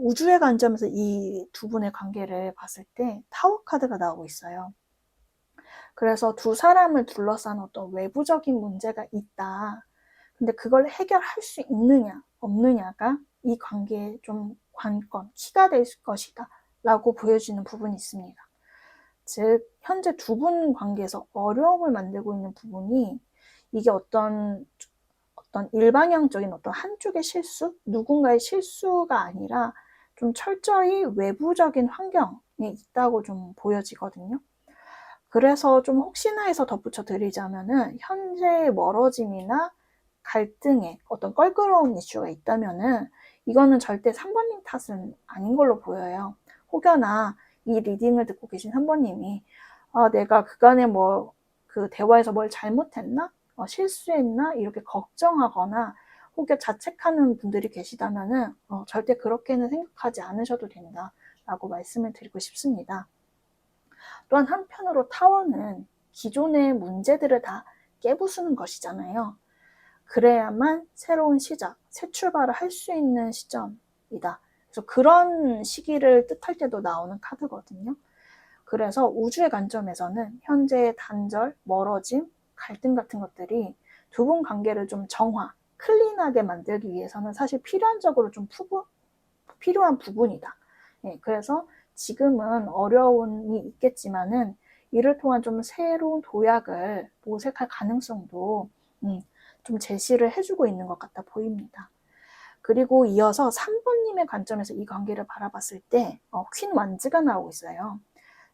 우주의 관점에서 이 두 분의 관계를 봤을 때 타워 카드가 나오고 있어요. 그래서 두 사람을 둘러싼 어떤 외부적인 문제가 있다. 근데 그걸 해결할 수 있느냐, 없느냐가 이 관계의 좀 관건, 키가 될 것이다. 라고 보여지는 부분이 있습니다. 즉, 현재 두 분 관계에서 어려움을 만들고 있는 부분이 이게 어떤 일방향적인 어떤 한쪽의 실수, 누군가의 실수가 아니라 좀 철저히 외부적인 환경에 있다고 좀 보여지거든요. 그래서 좀 혹시나 해서 덧붙여 드리자면은 현재의 멀어짐이나 갈등에 어떤 껄끄러운 이슈가 있다면은 이거는 절대 3번님 탓은 아닌 걸로 보여요. 혹여나 이 리딩을 듣고 계신 3번님이 내가 그간에 그 대화에서 뭘 잘못했나? 실수했나? 이렇게 걱정하거나 혹여 자책하는 분들이 계시다면은 절대 그렇게는 생각하지 않으셔도 된다라고 말씀을 드리고 싶습니다. 또한 한편으로 타워는 기존의 문제들을 다 깨부수는 것이잖아요. 그래야만 새로운 시작, 새 출발을 할 수 있는 시점이다. 그래서 그런 시기를 뜻할 때도 나오는 카드거든요. 그래서 우주의 관점에서는 현재의 단절, 멀어짐, 갈등 같은 것들이 두 분 관계를 좀 정화, 클린하게 만들기 위해서는 사실 필연적으로 좀 필요한 부분이다. 그래서 지금은 어려움이 있겠지만은 이를 통한 좀 새로운 도약을 모색할 가능성도 좀 제시를 해주고 있는 것 같아 보입니다. 그리고 이어서 3번님의 관점에서 이 관계를 바라봤을 때 퀸 완즈가 나오고 있어요.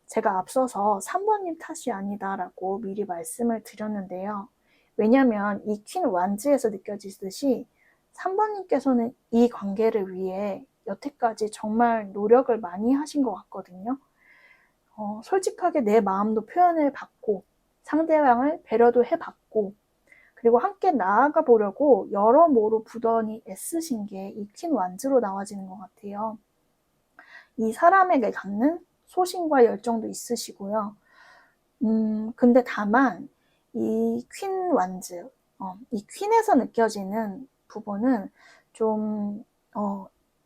제가 앞서서 3번님 탓이 아니다라고 미리 말씀을 드렸는데요. 왜냐하면 이 퀸 완즈에서 느껴지듯이 3번님께서는 이 관계를 위해 여태까지 정말 노력을 많이 하신 것 같거든요. 솔직하게 내 마음도 표현을 받고 상대방을 배려도 해봤고 그리고 함께 나아가 보려고 여러모로 부단히 애쓰신 게 이 퀸 완즈로 나와지는 것 같아요. 이 사람에게 갖는 소신과 열정도 있으시고요. 근데 다만 이 퀸 완즈, 이 퀸에서 느껴지는 부분은 좀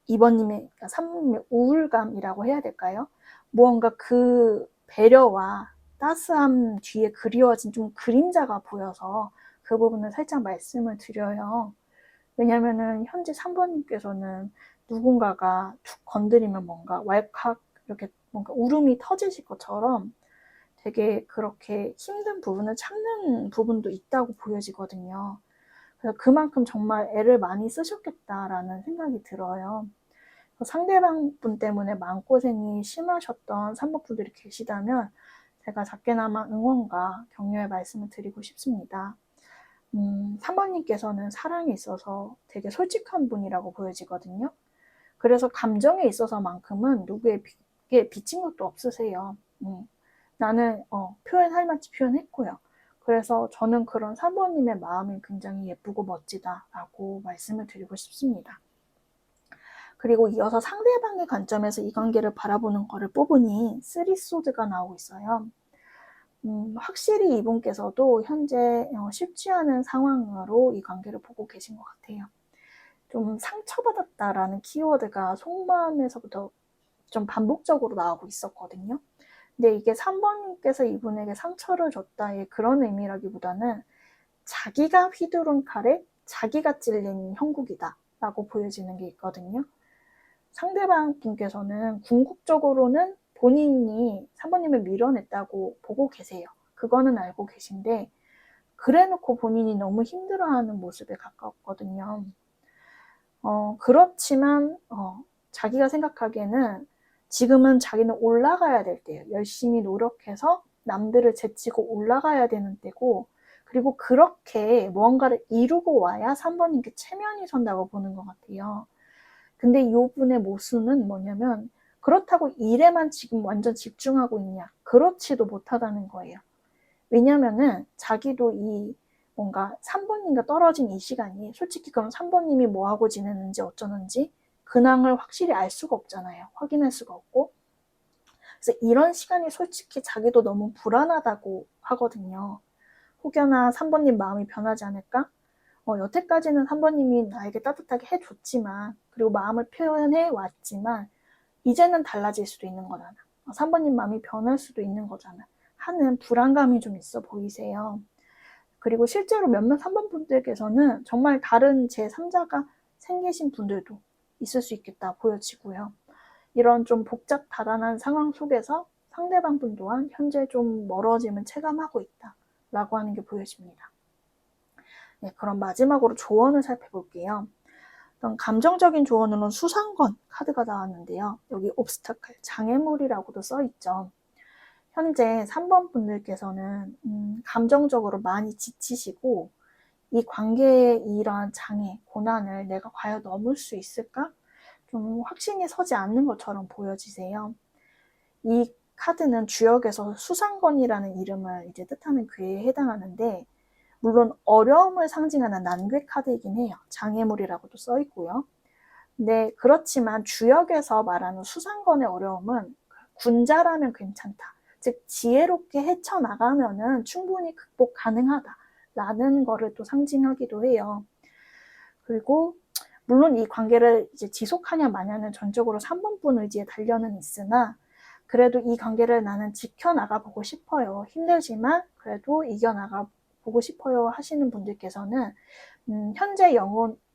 이번님의 3번님의 우울감이라고 해야 될까요? 무언가 그 배려와 따스함 뒤에 그리워진 좀 그림자가 보여서 그 부분을 살짝 말씀을 드려요. 왜냐면은 현재 3번님께서는 누군가가 툭 건드리면 뭔가 왈칵 이렇게 뭔가 울음이 터지실 것처럼 되게 그렇게 힘든 부분을 참는 부분도 있다고 보여지거든요. 그래서 그만큼 정말 애를 많이 쓰셨겠다라는 생각이 들어요. 상대방 분 때문에 마음고생이 심하셨던 3번 분들이 계시다면 제가 작게나마 응원과 격려의 말씀을 드리고 싶습니다. 3번님께서는 사랑에 있어서 되게 솔직한 분이라고 보여지거든요. 그래서 감정에 있어서만큼은 누구에게 비친 것도 없으세요. 나는 표현할 만치 표현했고요. 그래서 저는 그런 3번님의 마음이 굉장히 예쁘고 멋지다라고 말씀을 드리고 싶습니다. 그리고 이어서 상대방의 관점에서 이 관계를 바라보는 거를 뽑으니 3소드가 나오고 있어요. 확실히 이분께서도 현재 쉽지 않은 상황으로 이 관계를 보고 계신 것 같아요. 좀 상처받았다라는 키워드가 속마음에서부터 좀 반복적으로 나오고 있었거든요. 근데 이게 3번님께서 이분에게 상처를 줬다의 그런 의미라기보다는 자기가 휘두른 칼에 자기가 찔린 형국이다 라고 보여지는 게 있거든요. 상대방 분께서는 궁극적으로는 본인이 3번님을 밀어냈다고 보고 계세요. 그거는 알고 계신데 그래놓고 본인이 너무 힘들어하는 모습에 가까웠거든요. 그렇지만 자기가 생각하기에는 지금은 자기는 올라가야 될 때예요. 열심히 노력해서 남들을 제치고 올라가야 되는 때고 그리고 그렇게 무언가를 이루고 와야 3번님께 체면이 선다고 보는 것 같아요. 근데 이 분의 모순은 뭐냐면 그렇다고 일에만 지금 완전 집중하고 있냐? 그렇지도 못하다는 거예요. 왜냐면은 자기도 이 뭔가 3번님과 떨어진 이 시간이 솔직히 그럼 3번님이 뭐하고 지내는지 어쩌는지 근황을 확실히 알 수가 없잖아요. 확인할 수가 없고. 그래서 이런 시간이 솔직히 자기도 너무 불안하다고 하거든요. 혹여나 3번님 마음이 변하지 않을까? 여태까지는 3번님이 나에게 따뜻하게 해줬지만 그리고 마음을 표현해 왔지만 이제는 달라질 수도 있는 거잖아. 3번님 마음이 변할 수도 있는 거잖아. 하는 불안감이 좀 있어 보이세요. 그리고 실제로 몇몇 3번 분들께서는 정말 다른 제3자가 생기신 분들도 있을 수 있겠다 보여지고요. 이런 좀 복잡다단한 상황 속에서 상대방 분 또한 현재 좀 멀어짐을 체감하고 있다라고 하는 게 보여집니다. 네, 그럼 마지막으로 조언을 살펴볼게요. 감정적인 조언으로는 수상권 카드가 나왔는데요. 여기 옵스타클, 장애물이라고도 써있죠. 현재 3번 분들께서는 감정적으로 많이 지치시고 이 관계의 이러한 장애, 고난을 내가 과연 넘을 수 있을까? 좀 확신이 서지 않는 것처럼 보여지세요. 이 카드는 주역에서 수상권이라는 이름을 이제 뜻하는 괴에 해당하는데 물론 어려움을 상징하는 난괴 카드이긴 해요. 장애물이라고도 써 있고요. 네, 그렇지만 주역에서 말하는 수상권의 어려움은 군자라면 괜찮다. 즉 지혜롭게 헤쳐나가면은 충분히 극복 가능하다라는 거를 또 상징하기도 해요. 그리고 물론 이 관계를 이제 지속하냐 마냐는 전적으로 3번 분 의지에 달려는 있으나 그래도 이 관계를 나는 지켜나가 보고 싶어요. 힘들지만 그래도 이겨나가 보고 싶어요 하시는 분들께서는 현재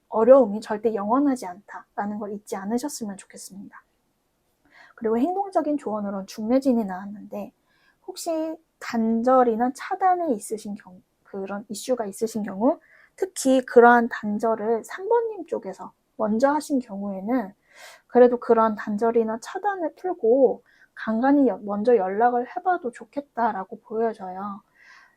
어려움이 절대 영원하지 않다라는 걸 잊지 않으셨으면 좋겠습니다. 그리고 행동적인 조언으로는 중매진이 나왔는데 혹시 단절이나 차단에 있으신 경우, 그런 이슈가 있으신 경우 특히 그러한 단절을 3번님 쪽에서 먼저 하신 경우에는 그래도 그런 단절이나 차단을 풀고 간간히 먼저 연락을 해봐도 좋겠다라고 보여져요.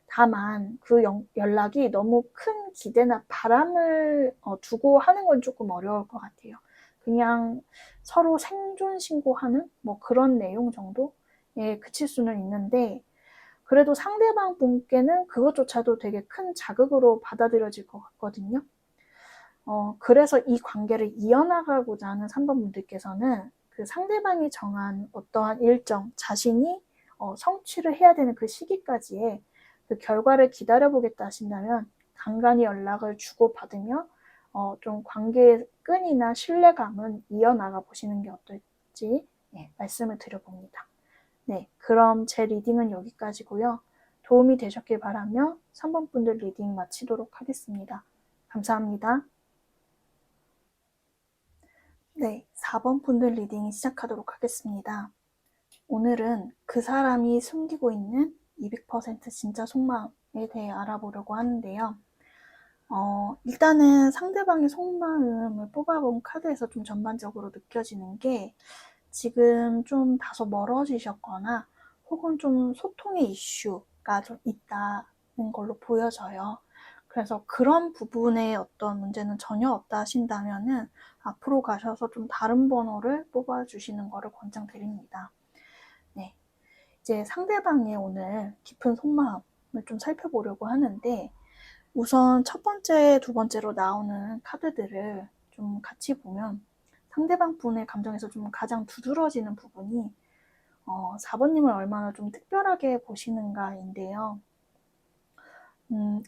다만 그 연락이 너무 큰 기대나 바람을 두고 하는 건 조금 어려울 것 같아요. 그냥 서로 생존 신고하는 뭐 그런 내용 정도에 그칠 수는 있는데 그래도 상대방 분께는 그것조차도 되게 큰 자극으로 받아들여질 것 같거든요. 그래서 이 관계를 이어나가고자 하는 3번 분들께서는 그 상대방이 정한 어떠한 일정, 자신이 성취를 해야 되는 그 시기까지의 그 결과를 기다려보겠다 하신다면 간간히 연락을 주고받으며 좀 관계의 끈이나 신뢰감은 이어나가 보시는 게 어떨지 말씀을 드려봅니다. 네, 그럼 제 리딩은 여기까지고요. 도움이 되셨길 바라며 3번 분들 리딩 마치도록 하겠습니다. 감사합니다. 네, 4번 분들 리딩 시작하도록 하겠습니다. 오늘은 그 사람이 숨기고 있는 200% 진짜 속마음에 대해 알아보려고 하는데요. 일단은 상대방의 속마음을 뽑아본 카드에서 좀 전반적으로 느껴지는 게 지금 좀 다소 멀어지셨거나 혹은 좀 소통의 이슈가 좀 있다는 걸로 보여져요. 그래서 그런 부분에 어떤 문제는 전혀 없다 하신다면은 앞으로 가셔서 좀 다른 번호를 뽑아주시는 거를 권장드립니다. 네. 이제 상대방의 오늘 깊은 속마음을 좀 살펴보려고 하는데 우선 첫 번째, 두 번째로 나오는 카드들을 좀 같이 보면 상대방 분의 감정에서 좀 가장 두드러지는 부분이 4번님을 얼마나 좀 특별하게 보시는가인데요.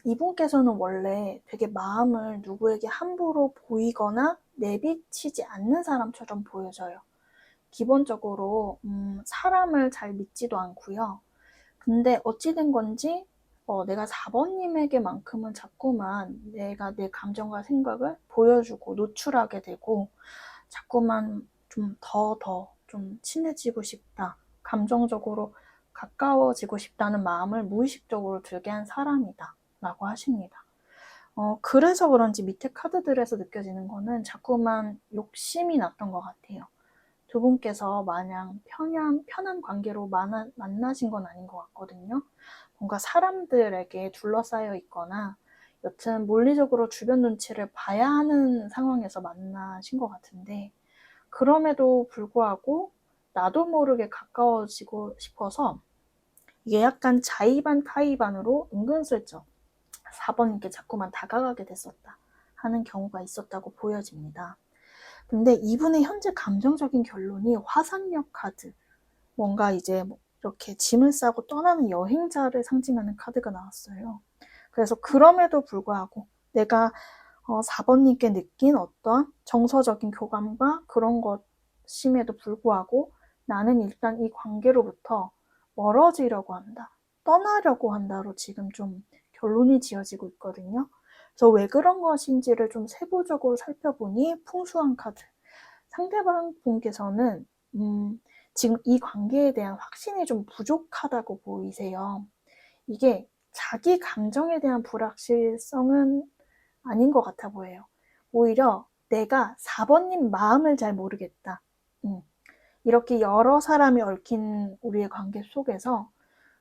이분께서는 원래 되게 마음을 누구에게 함부로 보이거나 내비치지 않는 사람처럼 보여져요. 기본적으로 사람을 잘 믿지도 않고요. 근데 어찌 된 건지 내가 4번님에게만큼은 자꾸만 내가 내 감정과 생각을 보여주고 노출하게 되고 자꾸만 좀 좀 친해지고 싶다. 감정적으로 가까워지고 싶다는 마음을 무의식적으로 들게 한 사람이다. 라고 하십니다. 그래서 그런지 밑에 카드들에서 느껴지는 거는 자꾸만 욕심이 났던 것 같아요. 두 분께서 마냥 편한 관계로 만나신 건 아닌 것 같거든요. 뭔가 사람들에게 둘러싸여 있거나 여튼 물리적으로 주변 눈치를 봐야 하는 상황에서 만나신 것 같은데 그럼에도 불구하고 나도 모르게 가까워지고 싶어서 이게 약간 자의반 타의반으로 은근슬쩍 4번님께 자꾸만 다가가게 됐었다 하는 경우가 있었다고 보여집니다. 근데 이분의 현재 감정적인 결론이 화상역 카드, 뭔가 이제 이렇게 짐을 싸고 떠나는 여행자를 상징하는 카드가 나왔어요. 그래서 그럼에도 불구하고 내가 4번님께 느낀 어떤 정서적인 교감과 그런 것임에도 불구하고 나는 일단 이 관계로부터 멀어지려고 한다. 떠나려고 한다로 지금 좀 결론이 지어지고 있거든요. 그래서 왜 그런 것인지를 좀 세부적으로 살펴보니 풍수한 카드. 상대방 분께서는 지금 이 관계에 대한 확신이 좀 부족하다고 보이세요. 이게 자기 감정에 대한 불확실성은 아닌 것 같아 보여요. 오히려 내가 4번님 마음을 잘 모르겠다. 이렇게 여러 사람이 얽힌 우리의 관계 속에서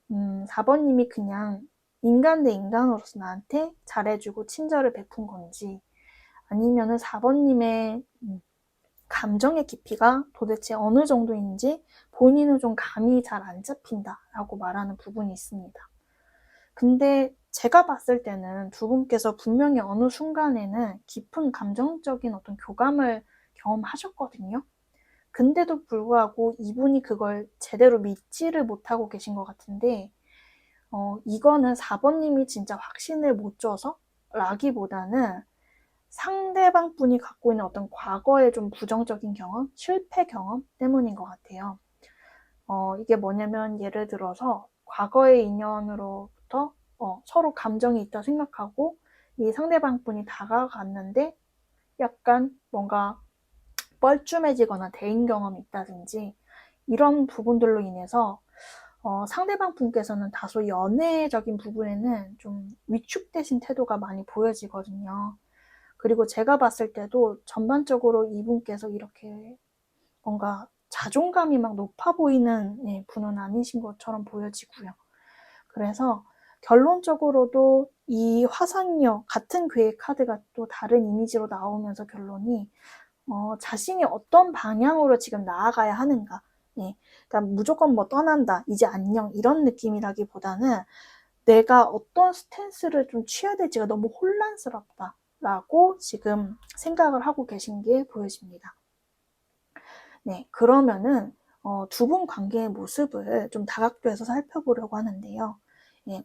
4번님이 그냥 인간 대 인간으로서 나한테 잘해주고 친절을 베푼 건지, 아니면은 4번님의 감정의 깊이가 도대체 어느 정도인지 본인은 좀 감이 잘 안 잡힌다라고 말하는 부분이 있습니다. 근데 제가 봤을 때는 두 분께서 분명히 어느 순간에는 깊은 감정적인 어떤 교감을 경험하셨거든요. 근데도 불구하고 이분이 그걸 제대로 믿지를 못하고 계신 것 같은데, 이거는 4번님이 진짜 확신을 못 줘서 라기보다는 상대방 분이 갖고 있는 어떤 과거의 좀 부정적인 경험, 실패 경험 때문인 것 같아요. 이게 뭐냐면 예를 들어서 과거의 인연으로부터 서로 감정이 있다 생각하고 이 상대방 분이 다가갔는데 약간 뭔가 뻘쭘해지거나 대인 경험이 있다든지 이런 부분들로 인해서 상대방 분께서는 다소 연애적인 부분에는 좀 위축되신 태도가 많이 보여지거든요. 그리고 제가 봤을 때도 전반적으로 이분께서 이렇게 뭔가 자존감이 막 높아 보이는 분은 아니신 것처럼 보여지고요. 그래서 결론적으로도 이 화상이어 같은 괴의 카드가 또 다른 이미지로 나오면서 결론이 자신이 어떤 방향으로 지금 나아가야 하는가. 그러니까 무조건 뭐 떠난다, 이제 안녕 이런 느낌이라기보다는 내가 어떤 스탠스를 좀 취해야 될지가 너무 혼란스럽다라고 지금 생각을 하고 계신 게 보여집니다. 네, 그러면은 두 분 관계의 모습을 좀 다각도에서 살펴보려고 하는데요.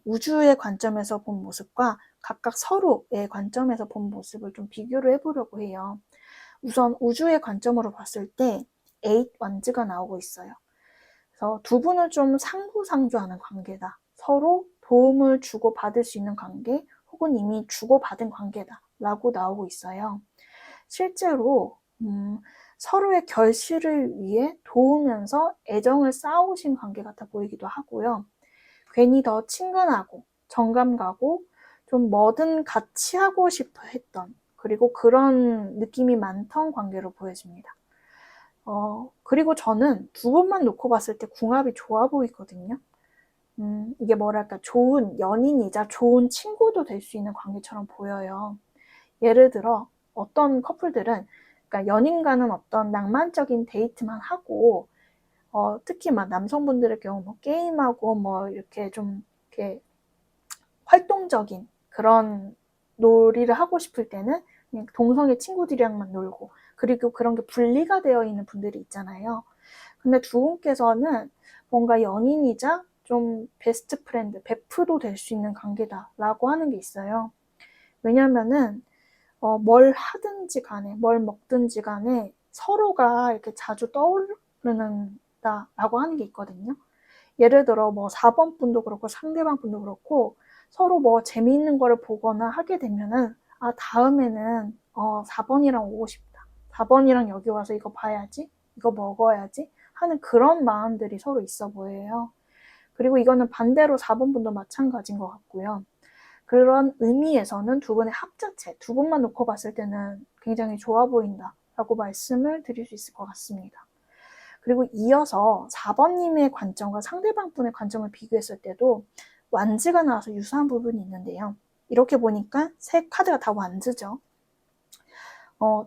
우주의 관점에서 본 모습과 각각 서로의 관점에서 본 모습을 좀 비교를 해보려고 해요. 우선 우주의 관점으로 봤을 때 8 완즈가 나오고 있어요. 그래서 두 분은 좀 상부상조하는 관계다. 서로 도움을 주고받을 수 있는 관계 혹은 이미 주고받은 관계다 라고 나오고 있어요. 실제로 서로의 결실을 위해 도우면서 애정을 쌓아오신 관계 같아 보이기도 하고요. 괜히 더 친근하고 정감 가고 좀 뭐든 같이 하고 싶어 했던 그리고 그런 느낌이 많던 관계로 보여집니다. 그리고 저는 두 분만 놓고 봤을 때 궁합이 좋아 보이거든요. 이게 뭐랄까 좋은 연인이자 좋은 친구도 될 수 있는 관계처럼 보여요. 예를 들어 어떤 커플들은 그러니까 연인과는 어떤 낭만적인 데이트만 하고 특히 막 남성분들의 경우 뭐 게임하고 뭐 이렇게 좀 이렇게 활동적인 그런 놀이를 하고 싶을 때는 그냥 동성애 친구들이랑만 놀고 그리고 그런 게 분리가 되어 있는 분들이 있잖아요. 근데 두 분께서는 뭔가 연인이자 좀 베스트 프렌드, 베프도 될 수 있는 관계다라고 하는 게 있어요. 왜냐면은 뭘 하든지 간에 뭘 먹든지 간에 서로가 이렇게 자주 떠오르는다라고 하는 게 있거든요. 예를 들어 뭐 4번 분도 그렇고 상대방 분도 그렇고 서로 뭐 재미있는 거를 보거나 하게 되면은 다음에는 4번이랑 오고 싶다. 4번이랑 여기 와서 이거 봐야지. 이거 먹어야지. 하는 그런 마음들이 서로 있어 보여요. 그리고 이거는 반대로 4번 분도 마찬가지인 것 같고요. 그런 의미에서는 두 분의 합자체, 두 분만 놓고 봤을 때는 굉장히 좋아 보인다라고 말씀을 드릴 수 있을 것 같습니다. 그리고 이어서 4번님의 관점과 상대방 분의 관점을 비교했을 때도 완즈가 나와서 유사한 부분이 있는데요. 이렇게 보니까 세 카드가 다 완즈죠.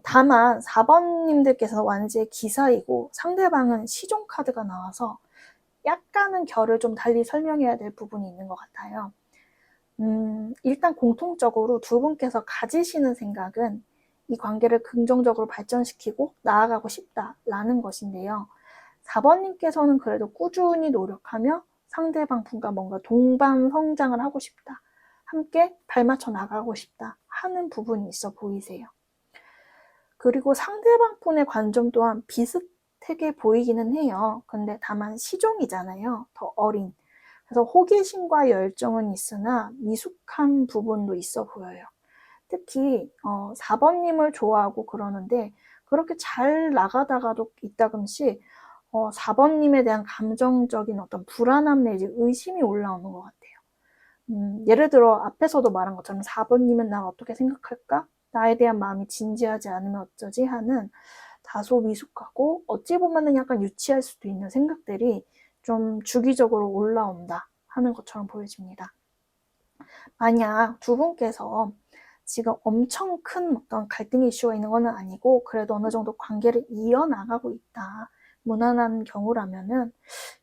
다만 4번님들께서 완즈의 기사이고 상대방은 시종 카드가 나와서 약간은 결을 좀 달리 설명해야 될 부분이 있는 것 같아요. 일단 공통적으로 두 분께서 가지시는 생각은 이 관계를 긍정적으로 발전시키고 나아가고 싶다라는 것인데요. 4번님께서는 그래도 꾸준히 노력하며 상대방 분과 뭔가 동반 성장을 하고 싶다. 함께 발맞춰 나가고 싶다 하는 부분이 있어 보이세요. 그리고 상대방 분의 관점 또한 비슷하게 보이기는 해요. 근데 다만 시종이잖아요. 더 어린. 그래서 호기심과 열정은 있으나 미숙한 부분도 있어 보여요. 특히 4번님을 좋아하고 그러는데 그렇게 잘 나가다가도 이따금씩 4번님에 대한 감정적인 어떤 불안함 내지 의심이 올라오는 것 같아요. 예를 들어 앞에서도 말한 것처럼 4번님은 날 어떻게 생각할까? 나에 대한 마음이 진지하지 않으면 어쩌지? 하는 다소 미숙하고 어찌 보면은 약간 유치할 수도 있는 생각들이 좀 주기적으로 올라온다 하는 것처럼 보여집니다. 만약 두 분께서 지금 엄청 큰 어떤 갈등 이슈가 있는 건 아니고 그래도 어느 정도 관계를 이어나가고 있다. 무난한 경우라면은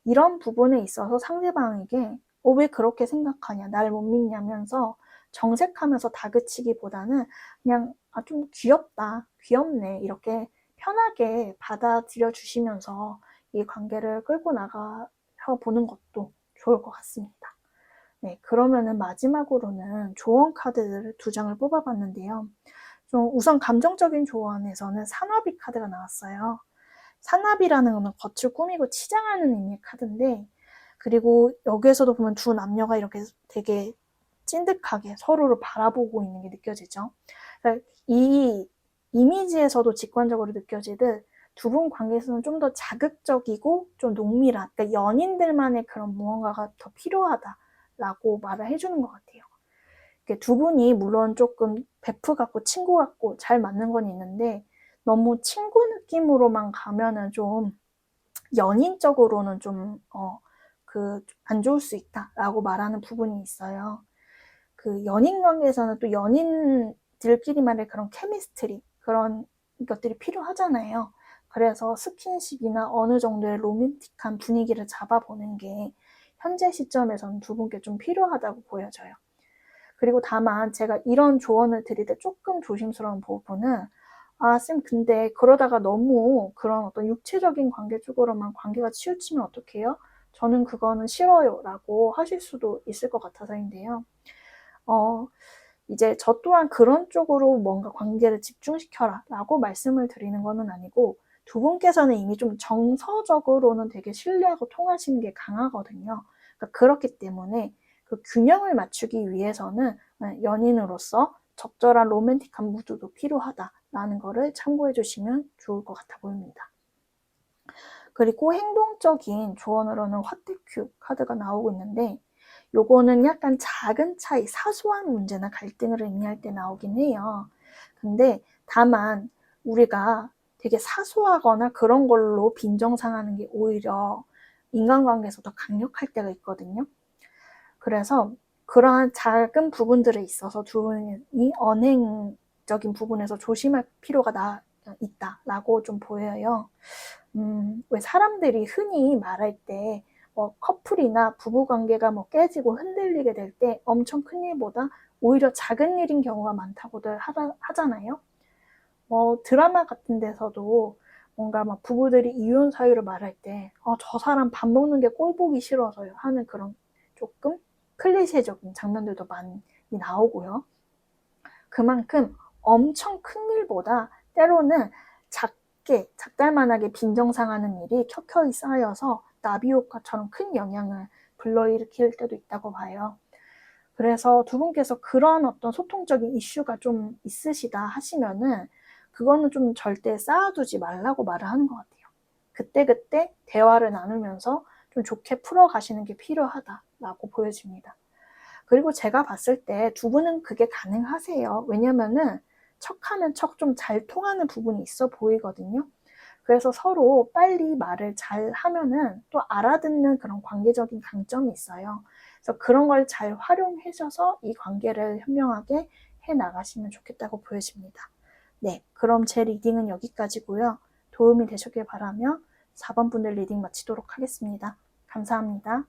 이런 부분에 있어서 상대방에게 왜 그렇게 생각하냐, 날 못 믿냐면서 정색하면서 다그치기보다는 그냥 좀 귀엽다, 귀엽네 이렇게 편하게 받아들여 주시면서 이 관계를 끌고 나가 보는 것도 좋을 것 같습니다. 네, 그러면은 마지막으로는 조언 카드를 2장을 뽑아봤는데요. 좀 우선 감정적인 조언에서는 산화비 카드가 나왔어요. 산나비라는 거는 겉을 꾸미고 치장하는 의미의 카드인데, 그리고 여기에서도 보면 두 남녀가 이렇게 되게 찐득하게 서로를 바라보고 있는 게 느껴지죠. 그러니까 이 이미지에서도 직관적으로 느껴지듯 두 분 관계에서는 좀 더 자극적이고 좀 농밀한, 그러니까 연인들만의 그런 무언가가 더 필요하다라고 말을 해주는 것 같아요. 두 분이 물론 조금 베프 같고 친구 같고 잘 맞는 건 있는데 너무 친구 느낌으로만 가면은 좀 연인적으로는 좀 안 좋을 수 있다라고 말하는 부분이 있어요. 그 연인 관계에서는 또 연인들끼리만의 그런 케미스트리 그런 것들이 필요하잖아요. 그래서 스킨십이나 어느 정도의 로맨틱한 분위기를 잡아보는 게 현재 시점에서는 두 분께 좀 필요하다고 보여져요. 그리고 다만 제가 이런 조언을 드릴 때 조금 조심스러운 부분은 쌤 근데 그러다가 너무 그런 어떤 육체적인 관계 쪽으로만 관계가 치우치면 어떡해요? 저는 그거는 싫어요 라고 하실 수도 있을 것 같아서인데요. 이제 저 또한 그런 쪽으로 뭔가 관계를 집중시켜라 라고 말씀을 드리는 거는 아니고 두 분께서는 이미 좀 정서적으로는 되게 신뢰하고 통하시는 게 강하거든요. 그러니까 그렇기 때문에 그 균형을 맞추기 위해서는 연인으로서 적절한 로맨틱한 무드도 필요하다라는 거를 참고해 주시면 좋을 것 같아 보입니다. 그리고 행동적인 조언으로는 화태큐 카드가 나오고 있는데 요거는 약간 작은 차이, 사소한 문제나 갈등을 의미할 때 나오긴 해요. 근데 다만 우리가 되게 사소하거나 그런 걸로 빈정상하는 게 오히려 인간관계에서 더 강력할 때가 있거든요. 그래서 그러한 작은 부분들에 있어서 두 분이 언행적인 부분에서 조심할 필요가 있다라고 좀 보여요. 왜 사람들이 흔히 말할 때 커플이나 부부관계가 깨지고 흔들리게 될 때 엄청 큰 일보다 오히려 작은 일인 경우가 많다고들 하잖아요. 드라마 같은 데서도 뭔가 막 부부들이 이혼 사유를 말할 때 저 사람 밥 먹는 게 꼴 보기 싫어서요 하는 그런 조금 클리셰적인 장면들도 많이 나오고요. 그만큼 엄청 큰 일보다 때로는 작달만하게 빈정상하는 일이 켜켜이 쌓여서 나비효과처럼 큰 영향을 불러일으킬 때도 있다고 봐요. 그래서 두 분께서 그런 어떤 소통적인 이슈가 좀 있으시다 하시면은 그거는 좀 절대 쌓아두지 말라고 말을 하는 것 같아요. 그때그때 대화를 나누면서 좀 좋게 풀어가시는 게 필요하다라고 보여집니다. 그리고 제가 봤을 때 두 분은 그게 가능하세요. 왜냐면은 척하면 척 좀 잘 통하는 부분이 있어 보이거든요. 그래서 서로 빨리 말을 잘 하면은 또 알아듣는 그런 관계적인 강점이 있어요. 그래서 그런 걸 잘 활용하셔서 이 관계를 현명하게 해 나가시면 좋겠다고 보여집니다. 네, 그럼 제 리딩은 여기까지고요. 도움이 되셨길 바라며 4번 분들 리딩 마치도록 하겠습니다. 감사합니다.